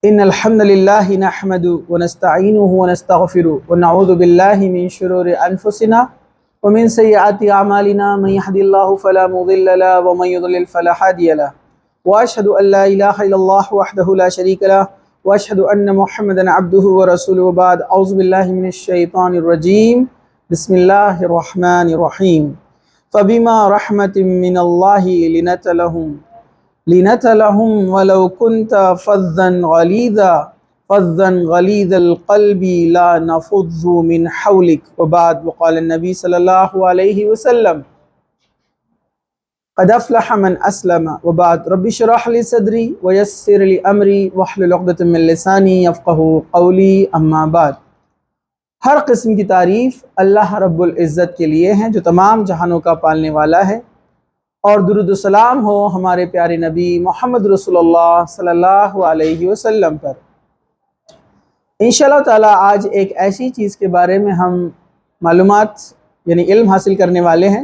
إن الحمد لله نحمده ونستعينه ونستغفره ونعوذ بالله من شرور أنفسنا ومن سيئات أعمالنا من يهد الله فلا مضل له ومن يضلل فلا هادي له وأشهد أن لا إله إلا الله وحده لا شريك له وأشهد أن محمدا عبده ورسوله وبعد أعوذ بالله من الشيطان الرجيم بسم الله الرحمن الرحيم فبما رحمة من الله لنت لهم ولو كنت فظا غليظ القلب لا نفضوا من حولك وبعد وقال النبي صلى الله عليه وسلم قد أفلح من أسلم وبعد رب اشرح لي صدري ويسر لي أمري واحلل عقدة من لساني يفقهوا قولي أما بعد۔ ہر قسم کی تعریف اللہ رب العزت کے لیے ہیں جو تمام جہانوں کا پالنے والا ہے، اور درود و سلام ہو ہمارے پیارے نبی محمد رسول اللہ صلی اللہ علیہ وسلم پر۔ انشاءاللہ تعالی آج ایک ایسی چیز کے بارے میں ہم معلومات یعنی علم حاصل کرنے والے ہیں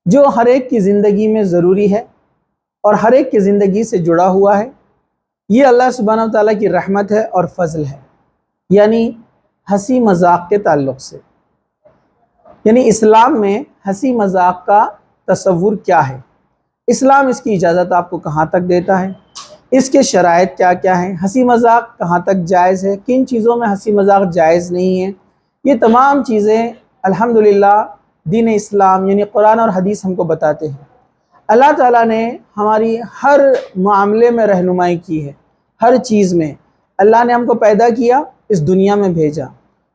جو ہر ایک کی زندگی میں ضروری ہے اور ہر ایک کی زندگی سے جڑا ہوا ہے۔ یہ اللہ سبحانہ و تعالیٰ کی رحمت ہے اور فضل ہے، یعنی ہنسی مذاق کے تعلق سے۔ یعنی اسلام میں ہنسی مذاق کا تصور کیا ہے، اسلام اس کی اجازت آپ کو کہاں تک دیتا ہے، اس کے شرائط کیا کیا ہیں، ہنسی مذاق کہاں تک جائز ہے، کن چیزوں میں ہنسی مذاق جائز نہیں ہے، یہ تمام چیزیں الحمدللہ دین اسلام یعنی قرآن اور حدیث ہم کو بتاتے ہیں۔ اللہ تعالیٰ نے ہماری ہر معاملے میں رہنمائی کی ہے، ہر چیز میں اللہ نے ہم کو پیدا کیا، اس دنیا میں بھیجا،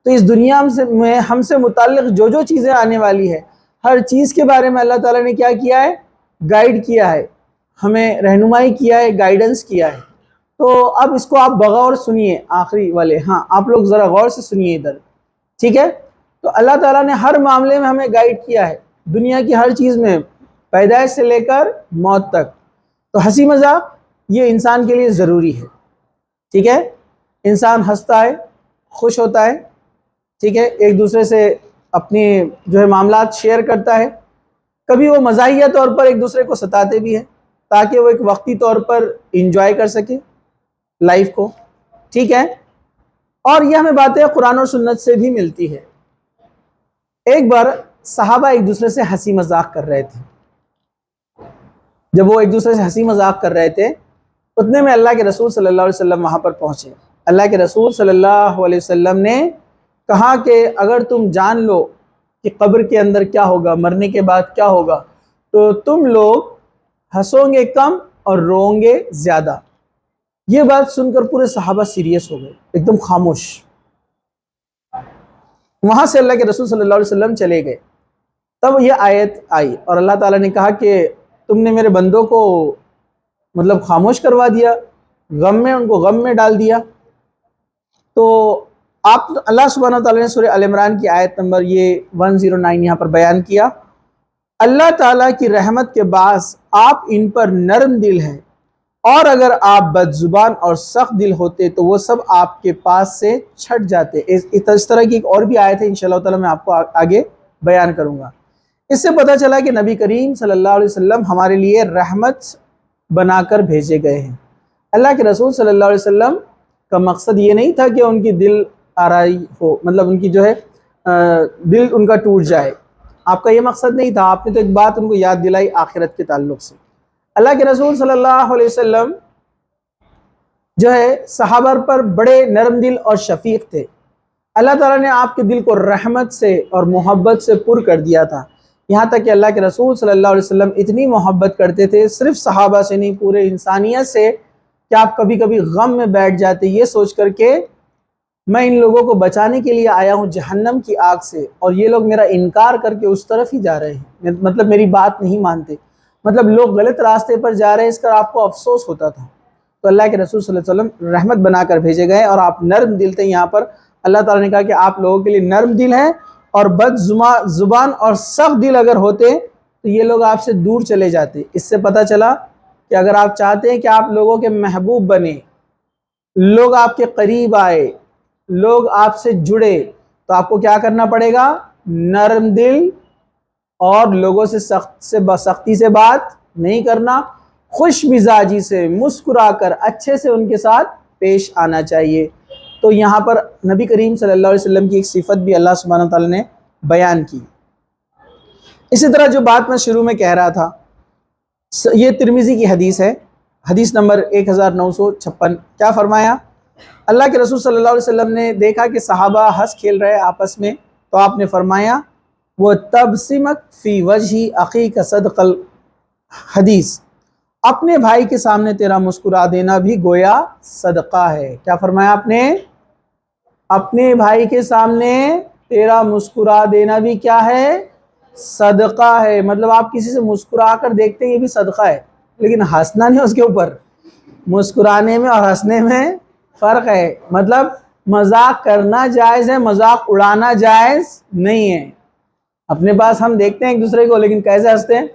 تو اس دنیا میں ہم سے متعلق جو جو چیزیں آنے والی ہے ہر چیز کے بارے میں اللہ تعالیٰ نے کیا کیا ہے، گائیڈ کیا ہے، ہمیں رہنمائی کیا ہے، گائیڈنس کیا ہے۔ تو اب اس کو آپ بغور سنیے، آخری والے آپ لوگ ذرا غور سے سنیے ادھر، ٹھیک ہے؟ تو اللہ تعالیٰ نے ہر معاملے میں ہمیں گائیڈ کیا ہے، دنیا کی ہر چیز میں، پیدائش سے لے کر موت تک۔ تو ہنسی مذاق یہ انسان کے لیے ضروری ہے، ٹھیک ہے؟ انسان ہنستا ہے، خوش ہوتا ہے، ٹھیک ہے، ایک دوسرے سے اپنی جو ہے معاملات شیئر کرتا ہے، کبھی وہ مزاحیہ طور پر ایک دوسرے کو ستاتے بھی ہیں تاکہ وہ ایک وقتی طور پر انجوائے کر سکے لائف کو، ٹھیک ہے؟ اور یہ ہمیں باتیں قرآن اور سنت سے بھی ملتی ہے۔ ایک بار صحابہ ایک دوسرے سے ہنسی مذاق کر رہے تھے، جب وہ ایک دوسرے سے ہنسی مذاق کر رہے تھے اتنے میں اللہ کے رسول صلی اللہ علیہ وسلم وہاں پر پہنچے۔ اللہ کے رسول صلی اللہ علیہ وسلم نے کہا کہ اگر تم جان لو کہ قبر کے اندر کیا ہوگا، مرنے کے بعد کیا ہوگا، تو تم لوگ ہنسو گے کم اور روؤ گے زیادہ۔ یہ بات سن کر پورے صحابہ سیریس ہو گئے، ایک دم خاموش۔ وہاں سے اللہ کے رسول صلی اللہ علیہ وسلم چلے گئے، تب یہ آیت آئی اور اللہ تعالیٰ نے کہا کہ تم نے میرے بندوں کو مطلب خاموش کروا دیا، غم میں ان کو غم میں ڈال دیا۔ تو آپ اللہ سبحانہ وتعالیٰ نے سورہ آل عمران کی آیت نمبر 109 یہاں پر بیان کیا، اللہ تعالیٰ کی رحمت کے باعث آپ ان پر نرم دل ہیں، اور اگر آپ بد زبان اور سخت دل ہوتے تو وہ سب آپ کے پاس سے چھٹ جاتے۔ اس طرح کی ایک اور بھی آیت ہے، انشاءاللہ تعالیٰ میں آپ کو آگے بیان کروں گا۔ اس سے پتہ چلا کہ نبی کریم صلی اللہ علیہ وسلم ہمارے لیے رحمت بنا کر بھیجے گئے ہیں۔ اللہ کے رسول صلی اللہ علیہ وسلم کا مقصد یہ نہیں تھا کہ ان کی دل آرائی ہو، مطلب ان کی جو ہے دل ان کا ٹوٹ جائے، آپ کا یہ مقصد نہیں تھا۔ آپ نے تو ایک بات ان کو یاد دلائی آخرت کے تعلق سے۔ اللہ کے رسول صلی اللہ علیہ وسلم جو ہے صحابہ پر بڑے نرم دل اور شفیق تھے۔ اللہ تعالیٰ نے آپ کے دل کو رحمت سے اور محبت سے پر کر دیا تھا، یہاں تک کہ اللہ کے رسول صلی اللہ علیہ وسلم اتنی محبت کرتے تھے، صرف صحابہ سے نہیں پورے انسانیت سے، کہ آپ کبھی کبھی غم میں بیٹھ جاتے یہ سوچ کر کے میں ان لوگوں کو بچانے کے لیے آیا ہوں جہنم کی آگ سے، اور یہ لوگ میرا انکار کر کے اس طرف ہی جا رہے ہیں، مطلب میری بات نہیں مانتے، مطلب لوگ غلط راستے پر جا رہے ہیں، اس کا آپ کو افسوس ہوتا تھا۔ تو اللہ کے رسول صلی اللہ علیہ وسلم رحمت بنا کر بھیجے گئے، اور آپ نرم دل تھے۔ یہاں پر اللہ تعالیٰ نے کہا کہ آپ لوگوں کے لیے نرم دل ہیں، اور بد زبان اور سخت دل اگر ہوتے تو یہ لوگ آپ سے دور چلے جاتے۔ اس سے پتہ چلا کہ اگر آپ چاہتے ہیں کہ آپ لوگوں کے محبوب بنے، لوگ آپ کے قریب آئے، لوگ آپ سے جڑے، تو آپ کو کیا کرنا پڑے گا؟ نرم دل اور لوگوں سے سختی سے بات نہیں کرنا، خوش مزاجی سے مسکرا کر اچھے سے ان کے ساتھ پیش آنا چاہیے۔ تو یہاں پر نبی کریم صلی اللہ علیہ وسلم کی ایک صفت بھی اللہ سبحانہ وتعالی نے بیان کی۔ اسی طرح جو بات میں شروع میں کہہ رہا تھا، یہ ترمذی کی حدیث ہے، حدیث نمبر 1956۔ کیا فرمایا؟ اللہ کے رسول صلی اللہ علیہ وسلم نے دیکھا کہ صحابہ ہنس کھیل رہے آپس میں، تو آپ نے فرمایا وَتَبْسِمَكْ فِي وَجْهِ أَخِيكَ صَدْقَ الحدیث، اپنے بھائی کے سامنے تیرا مسکرا دینا بھی گویا صدقہ ہے۔ کیا فرمایا آپ نے؟ اپنے بھائی کے سامنے تیرا مسکرا دینا بھی کیا ہے؟ صدقہ ہے۔ مطلب آپ کسی سے مسکرا کر دیکھتے ہیں، یہ بھی صدقہ ہے، لیکن ہنسنا نہیں اس کے اوپر۔ مسکرانے میں اور ہنسنے میں فرق ہے۔ مطلب مذاق کرنا جائز ہے، مذاق اڑانا جائز نہیں ہے۔ اپنے پاس ہم دیکھتے ہیں ایک دوسرے کو، لیکن کیسے ہنستے ہیں؟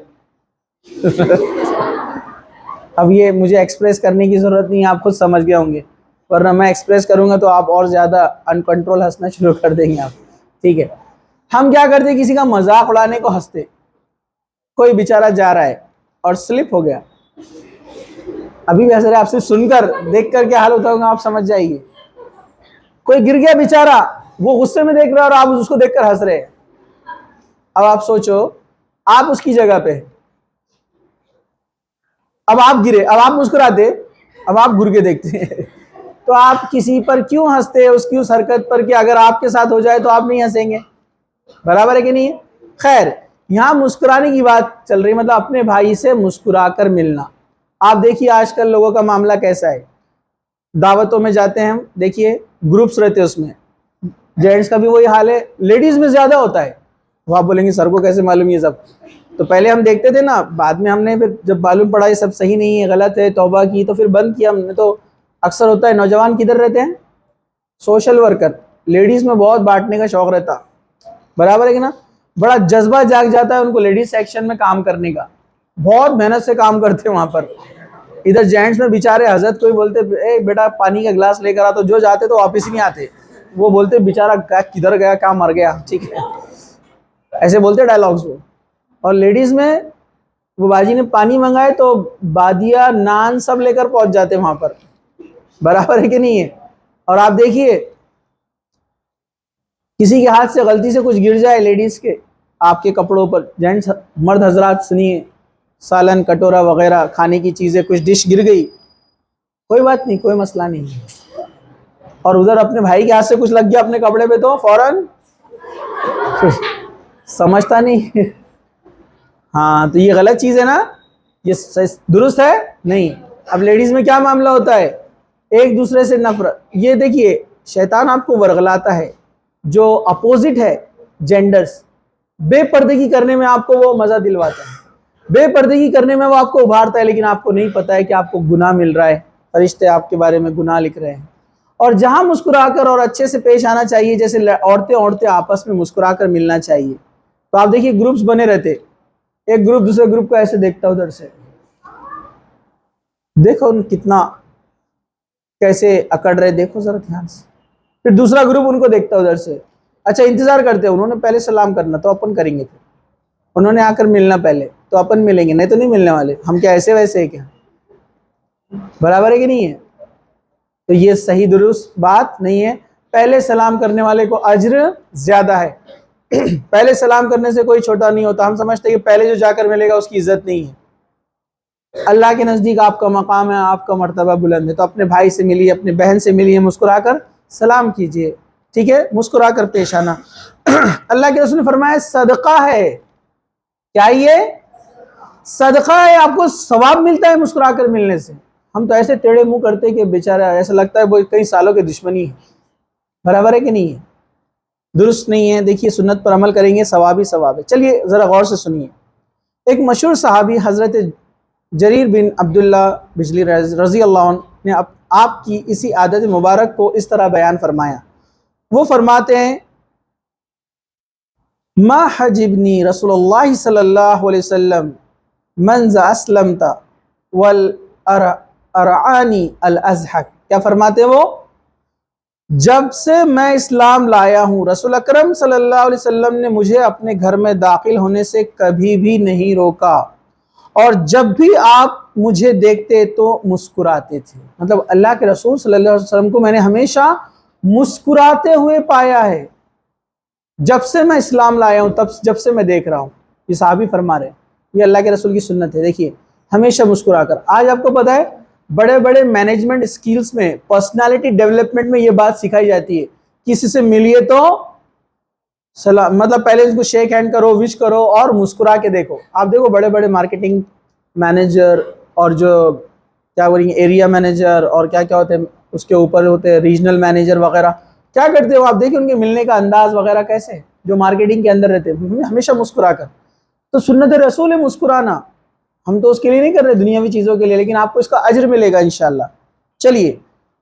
اب یہ مجھے ایکسپریس کرنے کی ضرورت نہیں ہے، آپ خود سمجھ گئے ہوں گے، ورنہ میں ایکسپریس کروں گا تو آپ اور زیادہ ان کنٹرول ہنسنا شروع کر دیں گے آپ۔ ٹھیک ہے، ہم کیا کرتے؟ کسی کا مذاق اڑانے کو ہنستے۔ کوئی بیچارہ جا رہا ہے اور سلپ ہو گیا، ابھی بھی حضرت آپ سے سن کر دیکھ کر کیا حال ہوتا ہوگا آپ سمجھ جائیے۔ کوئی گر گیا بیچارہ، وہ غصے میں دیکھ رہا ہے اور آپ اس کو دیکھ کر ہنس رہے ہیں۔ اب آپ سوچو، آپ اس کی جگہ پہ، اب آپ گرے، اب آپ مسکراتے، اب آپ گر کے دیکھتے ہیں، تو آپ کسی پر کیوں ہنستے؟ اس کی اس حرکت پر کہ اگر آپ کے ساتھ ہو جائے تو آپ نہیں ہنسیں گے۔ برابر ہے کہ نہیں ہے؟ خیر، یہاں مسکرانے کی بات چل رہی، مطلب اپنے بھائی سے مسکرا کر ملنا۔ آپ دیکھیے آج کل لوگوں کا معاملہ کیسا ہے، دعوتوں میں جاتے ہیں ہم، دیکھیے گروپس رہتے ہیں، اس میں جینٹس کا بھی وہی حال ہے، لیڈیز میں زیادہ ہوتا ہے۔ وہ آپ بولیں گے سر کو کیسے معلوم یہ سب؟ تو پہلے ہم دیکھتے تھے نا، بعد میں ہم نے پھر جب معلوم پڑا یہ سب صحیح نہیں ہے، غلط ہے، توبہ کی، تو پھر بند کیا ہم نے۔ تو اکثر ہوتا ہے نوجوان کدھر رہتے ہیں؟ سوشل ورکر، لیڈیز میں بہت بانٹنے کا شوق رہتا، برابر ہے کہ نا؟ بڑا جذبہ جاگ جاتا ہے ان کو لیڈیز سیکشن میں کام کرنے کا، بہت محنت سے کام کرتے ہیں وہاں پر۔ ادھر جینٹس میں بیچارے حضرت کوئی بولتے اے بیٹا پانی کا گلاس لے کر آ، تو جو جاتے تو واپس ہی نہیں آتے، وہ بولتے بیچارہ کدھر گیا، کہاں مر گیا، ٹھیک ہے، ایسے بولتے ڈائلاگز وہ۔ اور لیڈیز میں وہ باجی نے پانی منگائے تو بادیا نان سب لے کر پہنچ جاتے وہاں پر، برابر ہے کہ نہیں ہے؟ اور آپ دیکھیے کسی کے ہاتھ سے غلطی سے کچھ گر جائے لیڈیز کے آپ کے کپڑوں پر، جینٹس مرد حضرات سنیے، سالن کٹورا وغیرہ کھانے کی چیزیں کچھ ڈش گر گئی، کوئی بات نہیں، کوئی مسئلہ نہیں ہے۔ اور ادھر اپنے بھائی کے ہاتھ سے کچھ لگ گیا اپنے کپڑے پہ تو فوراً سمجھتا نہیں۔ ہاں تو یہ غلط چیز ہے نا، یہ درست ہے نہیں۔ اب لیڈیز میں کیا معاملہ ہوتا ہے؟ ایک دوسرے سے نفرت۔ یہ دیکھیے شیطان آپ کو ورغلاتا ہے، جو اپوزٹ ہے جینڈرز، بے پردگی کرنے میں آپ کو وہ مزہ دلواتا ہے، بے پردگی کرنے میں وہ آپ کو ابھارتا ہے، لیکن آپ کو نہیں پتا ہے کہ آپ کو گناہ مل رہا ہے، فرشتے آپ کے بارے میں گناہ لکھ رہے ہیں۔ اور جہاں مسکرا کر اور اچھے سے پیش آنا چاہیے، جیسے عورتیں آپس میں مسکرا کر ملنا چاہیے، تو آپ دیکھیے گروپس بنے رہتے، ایک گروپ دوسرے گروپ کو ایسے دیکھتا ادھر سے، دیکھو کتنا کیسے اکڑ رہے، دیکھو ذرا دھیان سے۔ پھر دوسرا گروپ ان کو دیکھتا ادھر سے، اچھا انتظار کرتے، انہوں نے پہلے سلام کرنا تو اپن کریں گے، پھر انہوں نے آ کر ملنا پہلے تو اپن ملیں گے، نہیں تو نہیں ملنے والے، ہم کیا ایسے ویسے ہے کیا؟ برابر ہے کہ نہیں ہے؟ تو یہ صحیح درست بات نہیں ہے۔ پہلے سلام کرنے والے کو اجر زیادہ ہے، پہلے سلام کرنے سے کوئی چھوٹا نہیں ہوتا۔ ہم سمجھتے ہیں کہ پہلے جو جا کر ملے گا اس کی عزت نہیں ہے، اللہ کے نزدیک آپ کا مقام ہے، آپ کا مرتبہ بلند ہے۔ تو اپنے بھائی سے ملیے، اپنے بہن سے ملیے، مسکرا کر سلام کیجئے، ٹھیک ہے، مسکرا کر پیش آنا۔ اللہ کے رسول نے فرمایا صدقہ ہے، کیا یہ صدقہ ہے، آپ کو ثواب ملتا ہے مسکرا کر ملنے سے۔ ہم تو ایسے ٹیڑے منہ کرتے کہ بیچارہ ایسا لگتا ہے وہ کئی سالوں کے دشمنی ہے، برابر ہے کہ نہیں ہے؟ درست نہیں ہے۔ دیکھیے سنت پر عمل کریں گے ثواب ہی ثواب ہے۔ چلیے ذرا غور سے سنیے، ایک مشہور صحابی حضرت جریر بن عبداللہ بجلی رضی اللہ عنہ نے آپ کی اسی عادت مبارک کو اس طرح بیان فرمایا۔ وہ فرماتے ہیں ما حجبنی رسول اللہ صلی اللہ علیہ وسلم منذ اسلمت والارعانی الازحک۔ کیا فرماتے ہیں وہ؟ جب سے میں اسلام لایا ہوں رسول اکرم صلی اللہ علیہ وسلم نے مجھے اپنے گھر میں داخل ہونے سے کبھی بھی نہیں روکا، اور جب بھی آپ مجھے دیکھتے تو مسکراتے تھے. مطلب اللہ کے رسول صلی اللہ علیہ وسلم کو میں نے ہمیشہ مسکراتے ہوئے پایا ہے جب سے میں اسلام لایا ہوں، جب سے میں دیکھ رہا ہوں. یہ صحابی فرما رہے ہیں، یہ اللہ کے رسول کی سنت ہے. دیکھیے ہمیشہ مسکرا کر. آج آپ کو پتا ہے بڑے بڑے مینجمنٹ سکلز میں، پرسنالٹی ڈیولپمنٹ میں یہ بات سکھائی جاتی ہے، کسی سے ملیے تو سلام، مطلب پہلے اس کو شیک ہینڈ کرو، وش کرو اور مسکرا کے دیکھو. آپ دیکھو بڑے بڑے مارکیٹنگ مینیجر اور جو کیا بولیں گے ایریا مینیجر اور کیا کیا ہوتے ہیں اس کے اوپر ہوتے ہیں ریجنل مینیجر وغیرہ، کیا کرتے ہو آپ دیکھیں ان کے ملنے کا انداز وغیرہ کیسے ہے، جو مارکیٹنگ کے اندر رہتے ہیں ہمیشہ مسکرا کر. تو سنت رسول ہے مسکرانا. ہم تو اس کے لیے نہیں کر رہے دنیاوی چیزوں کے لیے، لیکن آپ کو اس کا اجر ملے گا انشاءاللہ. چلیے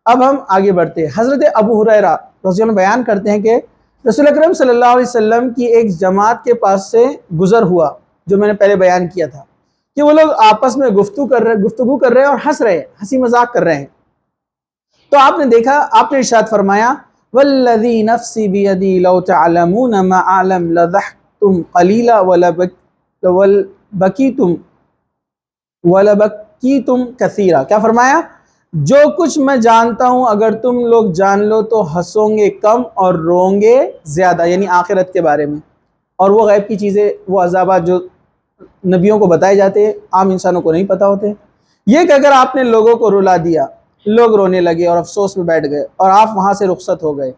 اب ہم آگے بڑھتے ہیں. حضرت ابو ہریرہ رضی اللہ عنہ بیان کرتے ہیں کہ رسول اکرم صلی اللہ علیہ وسلم کی ایک جماعت کے پاس سے گزر ہوا، جو میں نے پہلے بیان کیا تھا کہ وہ لوگ آپس میں گفتگو کر رہے ہیں اور ہنس رہے ہیں، ہنسی مذاق کر رہے ہیں. تو آپ نے دیکھا، آپ نے ارشاد فرمایا والذی نفسی بیدی لو تعلمون ما اعلم لضحکتم قلیلا ولبکیتم کثیرا. کیا فرمایا؟ جو کچھ میں جانتا ہوں اگر تم لوگ جان لو تو ہنسو گے کم اور روں گے زیادہ، یعنی آخرت کے بارے میں اور وہ غیب کی چیزیں، وہ عذابات جو نبیوں کو بتائے جاتے ہیں عام انسانوں کو نہیں پتا ہوتے. یہ کہ اگر آپ نے لوگوں کو رلا دیا، لوگ رونے لگے اور افسوس میں بیٹھ گئے اور آپ وہاں سے رخصت ہو گئے.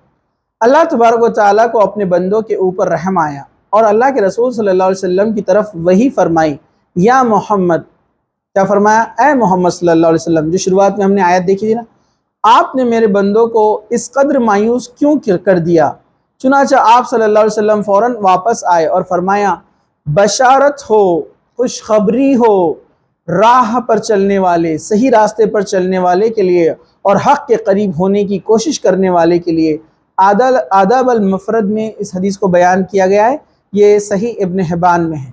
اللہ تبارک و تعالیٰ کو اپنے بندوں کے اوپر رحم آیا اور اللہ کے رسول صلی اللہ علیہ وسلم کی طرف وحی فرمائی، یا محمد. کیا فرمایا؟ اے محمد صلی اللہ علیہ وسلم. جو شروعات میں ہم نے آیت دیکھی تھی نا، آپ نے میرے بندوں کو اس قدر مایوس کیوں کر دیا؟ چنانچہ آپ صلی اللہ علیہ وسلم فوراً واپس آئے اور فرمایا بشارت ہو، خوشخبری ہو راہ پر چلنے والے، صحیح راستے پر چلنے والے کے لیے اور حق کے قریب ہونے کی کوشش کرنے والے کے لیے. آداب المفرد میں اس حدیث کو بیان کیا گیا ہے، یہ صحیح ابن حبان میں ہے.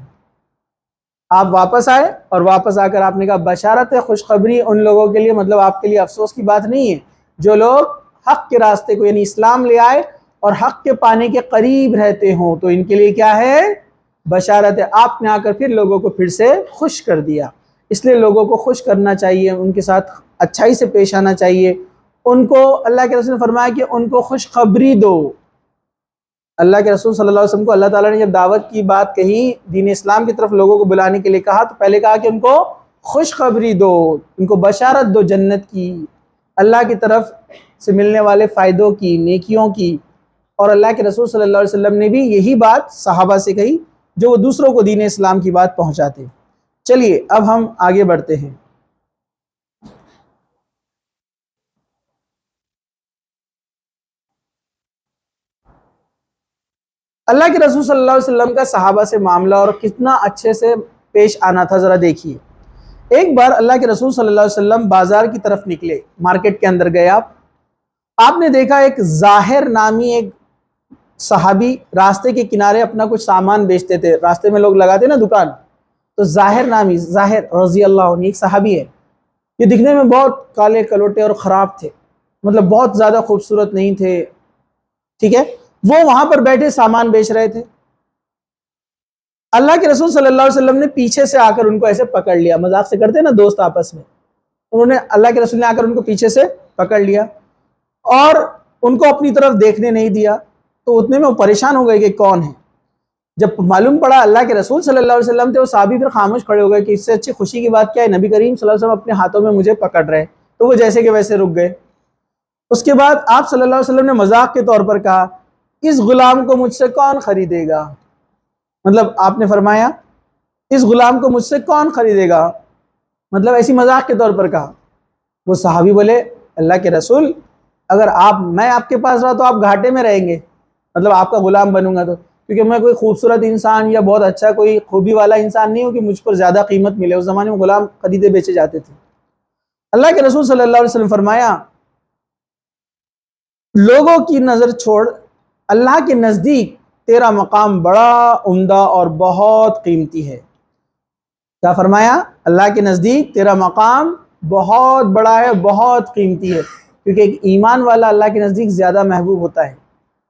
آپ واپس آئے اور واپس آ کر آپ نے کہا بشارت ہے، خوشخبری ان لوگوں کے لیے، مطلب آپ کے لیے افسوس کی بات نہیں ہے جو لوگ حق کے راستے کو یعنی اسلام لے آئے اور حق کے پانے کے قریب رہتے ہوں، تو ان کے لیے کیا ہے؟ بشارت ہے. آپ نے آ کر پھر لوگوں کو پھر سے خوش کر دیا. اس لیے لوگوں کو خوش کرنا چاہیے، ان کے ساتھ اچھائی سے پیش آنا چاہیے. ان کو اللہ کے رسول نے فرمایا کہ ان کو خوشخبری دو. اللہ کے رسول صلی اللہ علیہ وسلم کو اللہ تعالیٰ نے جب دعوت کی بات کہی، دین اسلام کی طرف لوگوں کو بلانے کے لیے کہا، تو پہلے کہا کہ ان کو خوشخبری دو، ان کو بشارت دو جنت کی، اللہ کی طرف سے ملنے والے فائدوں کی، نیکیوں کی. اور اللہ کے رسول صلی اللہ علیہ وسلم نے بھی یہی بات صحابہ سے کہی جو وہ دوسروں کو دین اسلام کی بات پہنچاتے. چلیے اب ہم آگے بڑھتے ہیں. اللہ کے رسول صلی اللہ علیہ وسلم کا صحابہ سے معاملہ اور کتنا اچھے سے پیش آنا تھا، ذرا دیکھیے. ایک بار اللہ کے رسول صلی اللہ علیہ وسلم بازار کی طرف نکلے، مارکیٹ کے اندر گئے. آپ نے دیکھا ایک ظاہر نامی ایک صحابی راستے کے کنارے اپنا کچھ سامان بیچتے تھے. راستے میں لوگ لگاتے نا دکان، تو ظاہر رضی اللہ عنہ ایک صحابی ہے. یہ دکھنے میں بہت کالے کلوٹے اور خراب تھے، مطلب بہت زیادہ خوبصورت نہیں تھے، ٹھیک ہے. وہ وہاں پر بیٹھے سامان بیچ رہے تھے. اللہ کے رسول صلی اللہ علیہ وسلم نے پیچھے سے آ کر ان کو ایسے پکڑ لیا. مذاق سے کرتے نا دوست آپس میں، اللہ کے رسول نے آ کر ان کو پیچھے سے پکڑ لیا اور ان کو اپنی طرف دیکھنے نہیں دیا. تو اتنے میں وہ پریشان ہو گئے کہ کون ہے. جب معلوم پڑا اللہ کے رسول صلی اللہ علیہ وسلم تھے، وہ صحابی پھر خاموش کھڑے ہو گئے کہ اس سے اچھی خوشی کی بات کیا ہے، نبی کریم صلی اللہ علیہ وسلم اپنے ہاتھوں میں مجھے پکڑ رہے. تو وہ جیسے کہ ویسے رک گئے. اس کے بعد آپ صلی اللہ علیہ وسلم نے مذاق کے طور پر کہا اس غلام کو مجھ سے کون خریدے گا؟ مطلب آپ نے فرمایا اس غلام کو مجھ سے کون خریدے گا، مطلب ایسی مذاق کے طور پر کہا. وہ صحابی بولے اللہ کے رسول اگر میں آپ کے پاس رہا تو آپ گھاٹے میں رہیں گے، مطلب آپ کا غلام بنوں گا تو، کیونکہ میں کوئی خوبصورت انسان یا بہت اچھا کوئی خوبی والا انسان نہیں ہوں کہ مجھ پر زیادہ قیمت ملے. اس زمانے میں غلام خریدے بیچے جاتے تھے. اللہ کے رسول صلی اللہ علیہ وسلم فرمایا لوگوں کی نظر چھوڑ، اللہ کے نزدیک تیرا مقام بڑا عمدہ اور بہت قیمتی ہے. کیا فرمایا؟ اللہ کے نزدیک تیرا مقام بہت بڑا ہے، بہت قیمتی ہے. کیونکہ ایک ایمان والا اللہ کے نزدیک زیادہ محبوب ہوتا ہے.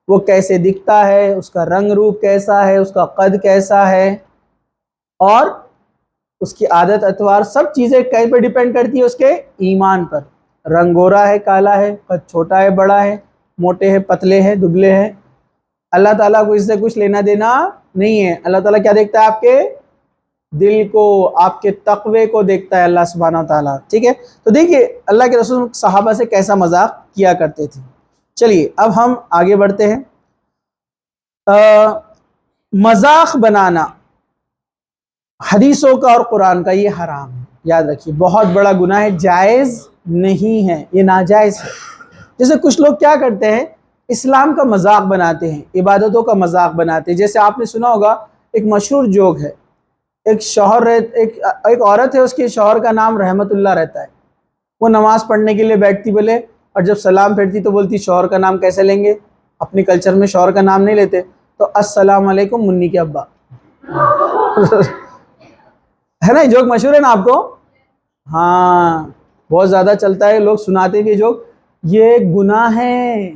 وہ کیسے دکھتا ہے، اس کا رنگ روپ کیسا ہے، اس کا قد کیسا ہے، اور اس کی عادت اتوار سب چیزیں کہیں پہ ڈیپینڈ کرتی ہے؟ اس کے ایمان پر. رنگ گورا ہے کالا ہے، قد چھوٹا ہے بڑا ہے، موٹے ہیں پتلے ہیں دبلے ہیں، اللہ تعالیٰ کو اس سے کچھ لینا دینا نہیں ہے. اللہ تعالیٰ کیا دیکھتا ہے؟ آپ کے دل کو، آپ کے تقوی کو دیکھتا ہے اللہ سبحانہ و تعالیٰ. ٹھیک ہے، تو دیکھیے اللہ کے رسول صحابہ سے کیسا مذاق کیا کرتے تھے. چلیے اب ہم آگے بڑھتے ہیں. مذاق بنانا حدیثوں کا اور قرآن کا یہ حرام ہے، یاد رکھیے، بہت بڑا گناہ ہے، جائز نہیں ہے، یہ ناجائز ہے. جیسے کچھ لوگ کیا کرتے ہیں، اسلام کا مذاق بناتے ہیں، عبادتوں کا مذاق بناتے ہیں. جیسے آپ نے سنا ہوگا ایک مشہور جوک ہے، ایک عورت ہے، اس کے شوہر کا نام رحمت اللہ رہتا ہے. وہ نماز پڑھنے کے لیے بیٹھتی بولے، اور جب سلام پھیرتی تو بولتی شوہر کا نام کیسے لیں گے، اپنے کلچر میں شوہر کا نام نہیں لیتے، تو السلام علیکم منی کے ابا. ہے نا، جوک مشہور ہے نا آپ کو؟ ہاں بہت زیادہ چلتا ہے، لوگ سناتے بھی جوک. یہ گناہ ہے.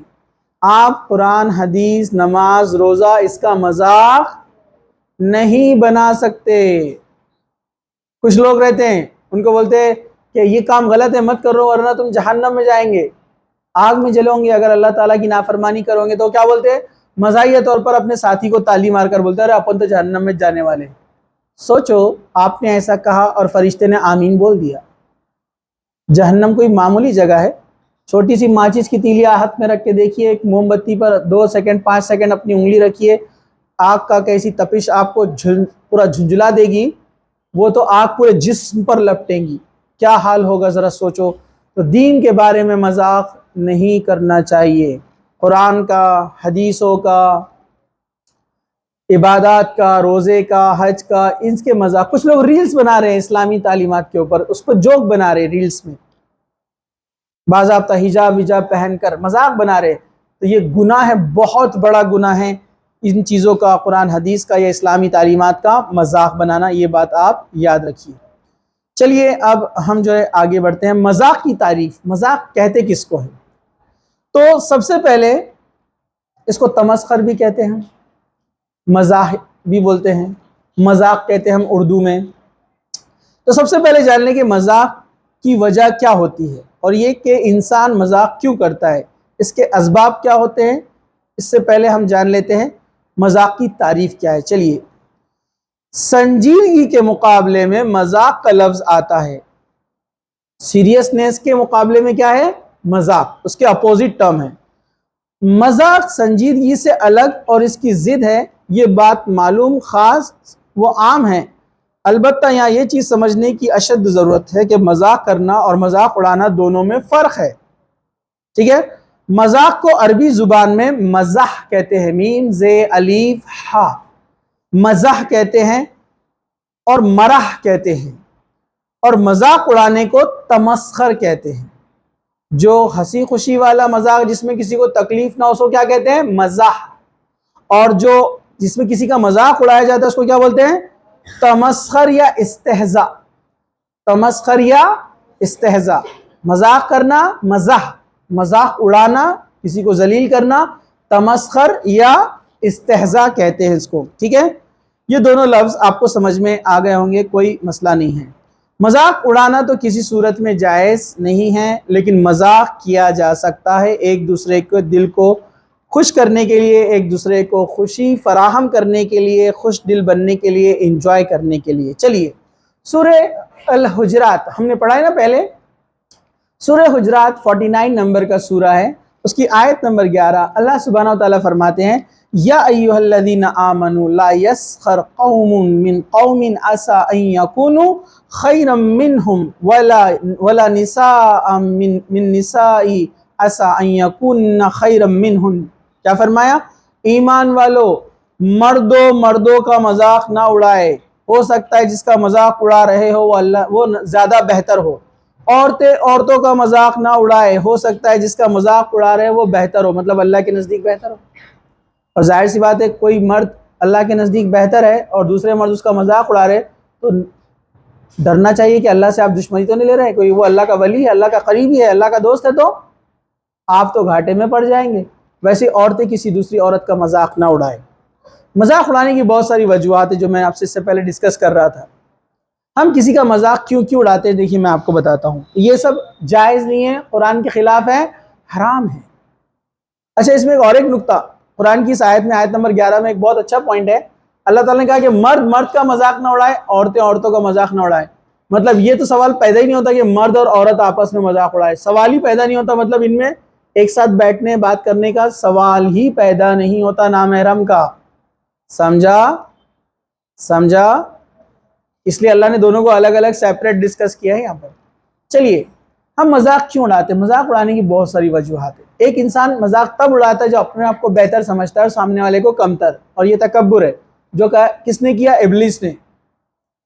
آپ قرآن حدیث نماز روزہ اس کا مذاق نہیں بنا سکتے. کچھ لوگ رہتے ہیں ان کو بولتے ہیں کہ یہ کام غلط ہے مت کرو ورنہ تم جہنم میں جائیں گے، آگ میں جلو گے اگر اللہ تعالیٰ کی نافرمانی کرو گے. تو کیا بولتے ہیں؟ مزاحیہ طور پر اپنے ساتھی کو تالی مار کر بولتے ہیں ارے اپن تو جہنم میں جانے والے. سوچو آپ نے ایسا کہا اور فرشتے نے آمین بول دیا. جہنم کوئی معمولی جگہ ہے؟ چھوٹی سی ماچس کی تیلی ہاتھ میں رکھ کے دیکھیے، ایک موم بتی پر 2 سیکنڈ 5 سیکنڈ اپنی انگلی رکھیے، آگ کا کیسی تپش آپ کو پورا جھنجلا دے گی، وہ تو آگ پورے جسم پر لپٹیں گی، کیا حال ہوگا ذرا سوچو. تو دین کے بارے میں مذاق نہیں کرنا چاہیے. قرآن کا، حدیثوں کا، عبادات کا، روزے کا، حج کا، ان کے مذاق. کچھ لوگ ریلز بنا رہے ہیں اسلامی تعلیمات کے اوپر، اس کو جوک بنا رہے ہیں ریلز میں، باضابطہ حجاب وجاب پہن کر مذاق بنا رہے. تو یہ گناہ ہے، بہت بڑا گناہ ہے ان چیزوں کا، قرآن حدیث کا یا اسلامی تعلیمات کا مذاق بنانا. یہ بات آپ یاد رکھیے. چلیے اب ہم جو ہے آگے بڑھتے ہیں. مذاق کی تعریف، مذاق کہتے کس کو ہے؟ تو سب سے پہلے اس کو تمسخر بھی کہتے ہیں، مزاح بھی بولتے ہیں، مذاق کہتے ہیں ہم اردو میں. تو سب سے پہلے جان لیں کہ مذاق کی وجہ کیا ہوتی ہے، اور یہ کہ انسان مذاق کیوں کرتا ہے، اس کے اسباب کیا ہوتے ہیں. اس سے پہلے ہم جان لیتے ہیں مذاق کی تعریف کیا ہے. چلیے، سنجیدگی کے مقابلے میں مذاق کا لفظ آتا ہے، سیریسنس کے مقابلے میں کیا ہے؟ مذاق، اس کے اپوزٹ ٹرم ہے. مذاق سنجیدگی سے الگ اور اس کی ضد ہے، یہ بات معلوم، خاص وہ عام ہے. البتہ یہاں یہ چیز سمجھنے کی اشد ضرورت ہے کہ مذاق کرنا اور مذاق اڑانا دونوں میں فرق ہے. ٹھیک ہے، مذاق کو عربی زبان میں مزح کہتے ہیں، میم زے الف ہا، مزح کہتے ہیں اور مرح کہتے ہیں. اور مذاق اڑانے کو تمسخر کہتے ہیں. جو ہنسی خوشی والا مذاق جس میں کسی کو تکلیف نہ ہو سو کیا کہتے ہیں؟ مزاح. اور جو جس میں کسی کا مذاق اڑایا جاتا ہے اس کو کیا بولتے ہیں؟ تمسخر یا استہزاء. تمسخر یا استہزاء، مذاق کرنا مزاح، مذاق اڑانا کسی کو ذلیل کرنا تمسخر یا استہزاء کہتے ہیں اس کو. ٹھیک ہے، یہ دونوں لفظ آپ کو سمجھ میں آ گئے ہوں گے، کوئی مسئلہ نہیں ہے. مذاق اڑانا تو کسی صورت میں جائز نہیں ہے، لیکن مذاق کیا جا سکتا ہے ایک دوسرے کے دل کو خوش کرنے کے لیے، ایک دوسرے کو خوشی فراہم کرنے کے لیے، خوش دل بننے کے لیے، انجوائے کرنے کے لیے. چلیے، سورہ الحجرات ہم نے پڑھا ہے نا پہلے. سورہ حجرات 49 نمبر کا سورہ ہے، اس کی آیت نمبر 11. اللہ سبحانہ و تعالیٰ فرماتے ہیں یا ایھا الذین آمنوا لا یسخر قوم من قوم عسى ان یکونوا خیرا منہم ولا نساء من نساء عسى ان یکون خیرا منہن. کیا فرمایا؟ ایمان والو، مردوں کا مذاق نہ اڑائے، ہو سکتا ہے جس کا مذاق اڑا رہے ہو وہ زیادہ بہتر ہو. عورتوں کا مذاق نہ اڑائے، ہو سکتا ہے جس کا مذاق اڑا رہے وہ بہتر ہو، مطلب اللہ کے نزدیک بہتر ہو. اور ظاہر سی بات ہے کوئی مرد اللہ کے نزدیک بہتر ہے اور دوسرے مرد اس کا مذاق اڑا رہے تو ڈرنا چاہیے کہ اللہ سے آپ دشمنی تو نہیں لے رہے. کوئی وہ اللہ کا ولی ہے، اللہ کا قریبی ہے، اللہ کا دوست ہے تو آپ تو گھاٹے میں پڑ جائیں گے. ویسے عورتیں کسی دوسری عورت کا مذاق نہ اڑائیں. مذاق اڑانے کی بہت ساری وجوہات ہیں جو میں آپ سے اس سے پہلے ڈسکس کر رہا تھا. ہم کسی کا مذاق کیوں اڑاتے ہیں؟ دیکھیے میں آپ کو بتاتا ہوں، یہ سب جائز نہیں ہے، قرآن کے خلاف ہے، حرام ہے۔ اچھا اس میں ایک اور ایک نقطہ قرآن کی اس آیت میں، آیت نمبر 11 میں ایک بہت اچھا پوائنٹ ہے۔ اللہ تعالیٰ نے کہا کہ مرد مرد کا مذاق نہ اڑائے، عورتیں عورتوں کا مذاق نہ اڑائے۔ مطلب یہ تو سوال پیدا ہی نہیں ہوتا کہ مرد اور عورت آپس میں مذاق اڑائے، سوال ہی پیدا نہیں ہوتا، مطلب ان میں ایک ساتھ بیٹھنے بات کرنے کا سوال ہی پیدا نہیں ہوتا نامحرم کا۔ سمجھا؟ اس لیے اللہ نے دونوں کو الگ الگ سیپریٹ ڈسکس کیا ہے یہاں پر۔ چلیے ہم مذاق کیوں اڑاتے ہیں؟ مذاق اڑانے کی بہت ساری وجوہات ہیں۔ ایک انسان مذاق تب اڑاتا ہے جو اپنے آپ کو بہتر سمجھتا ہے اور سامنے والے کو کمتر، اور یہ تکبر ہے جو کس نے کیا؟ ابلیس نے،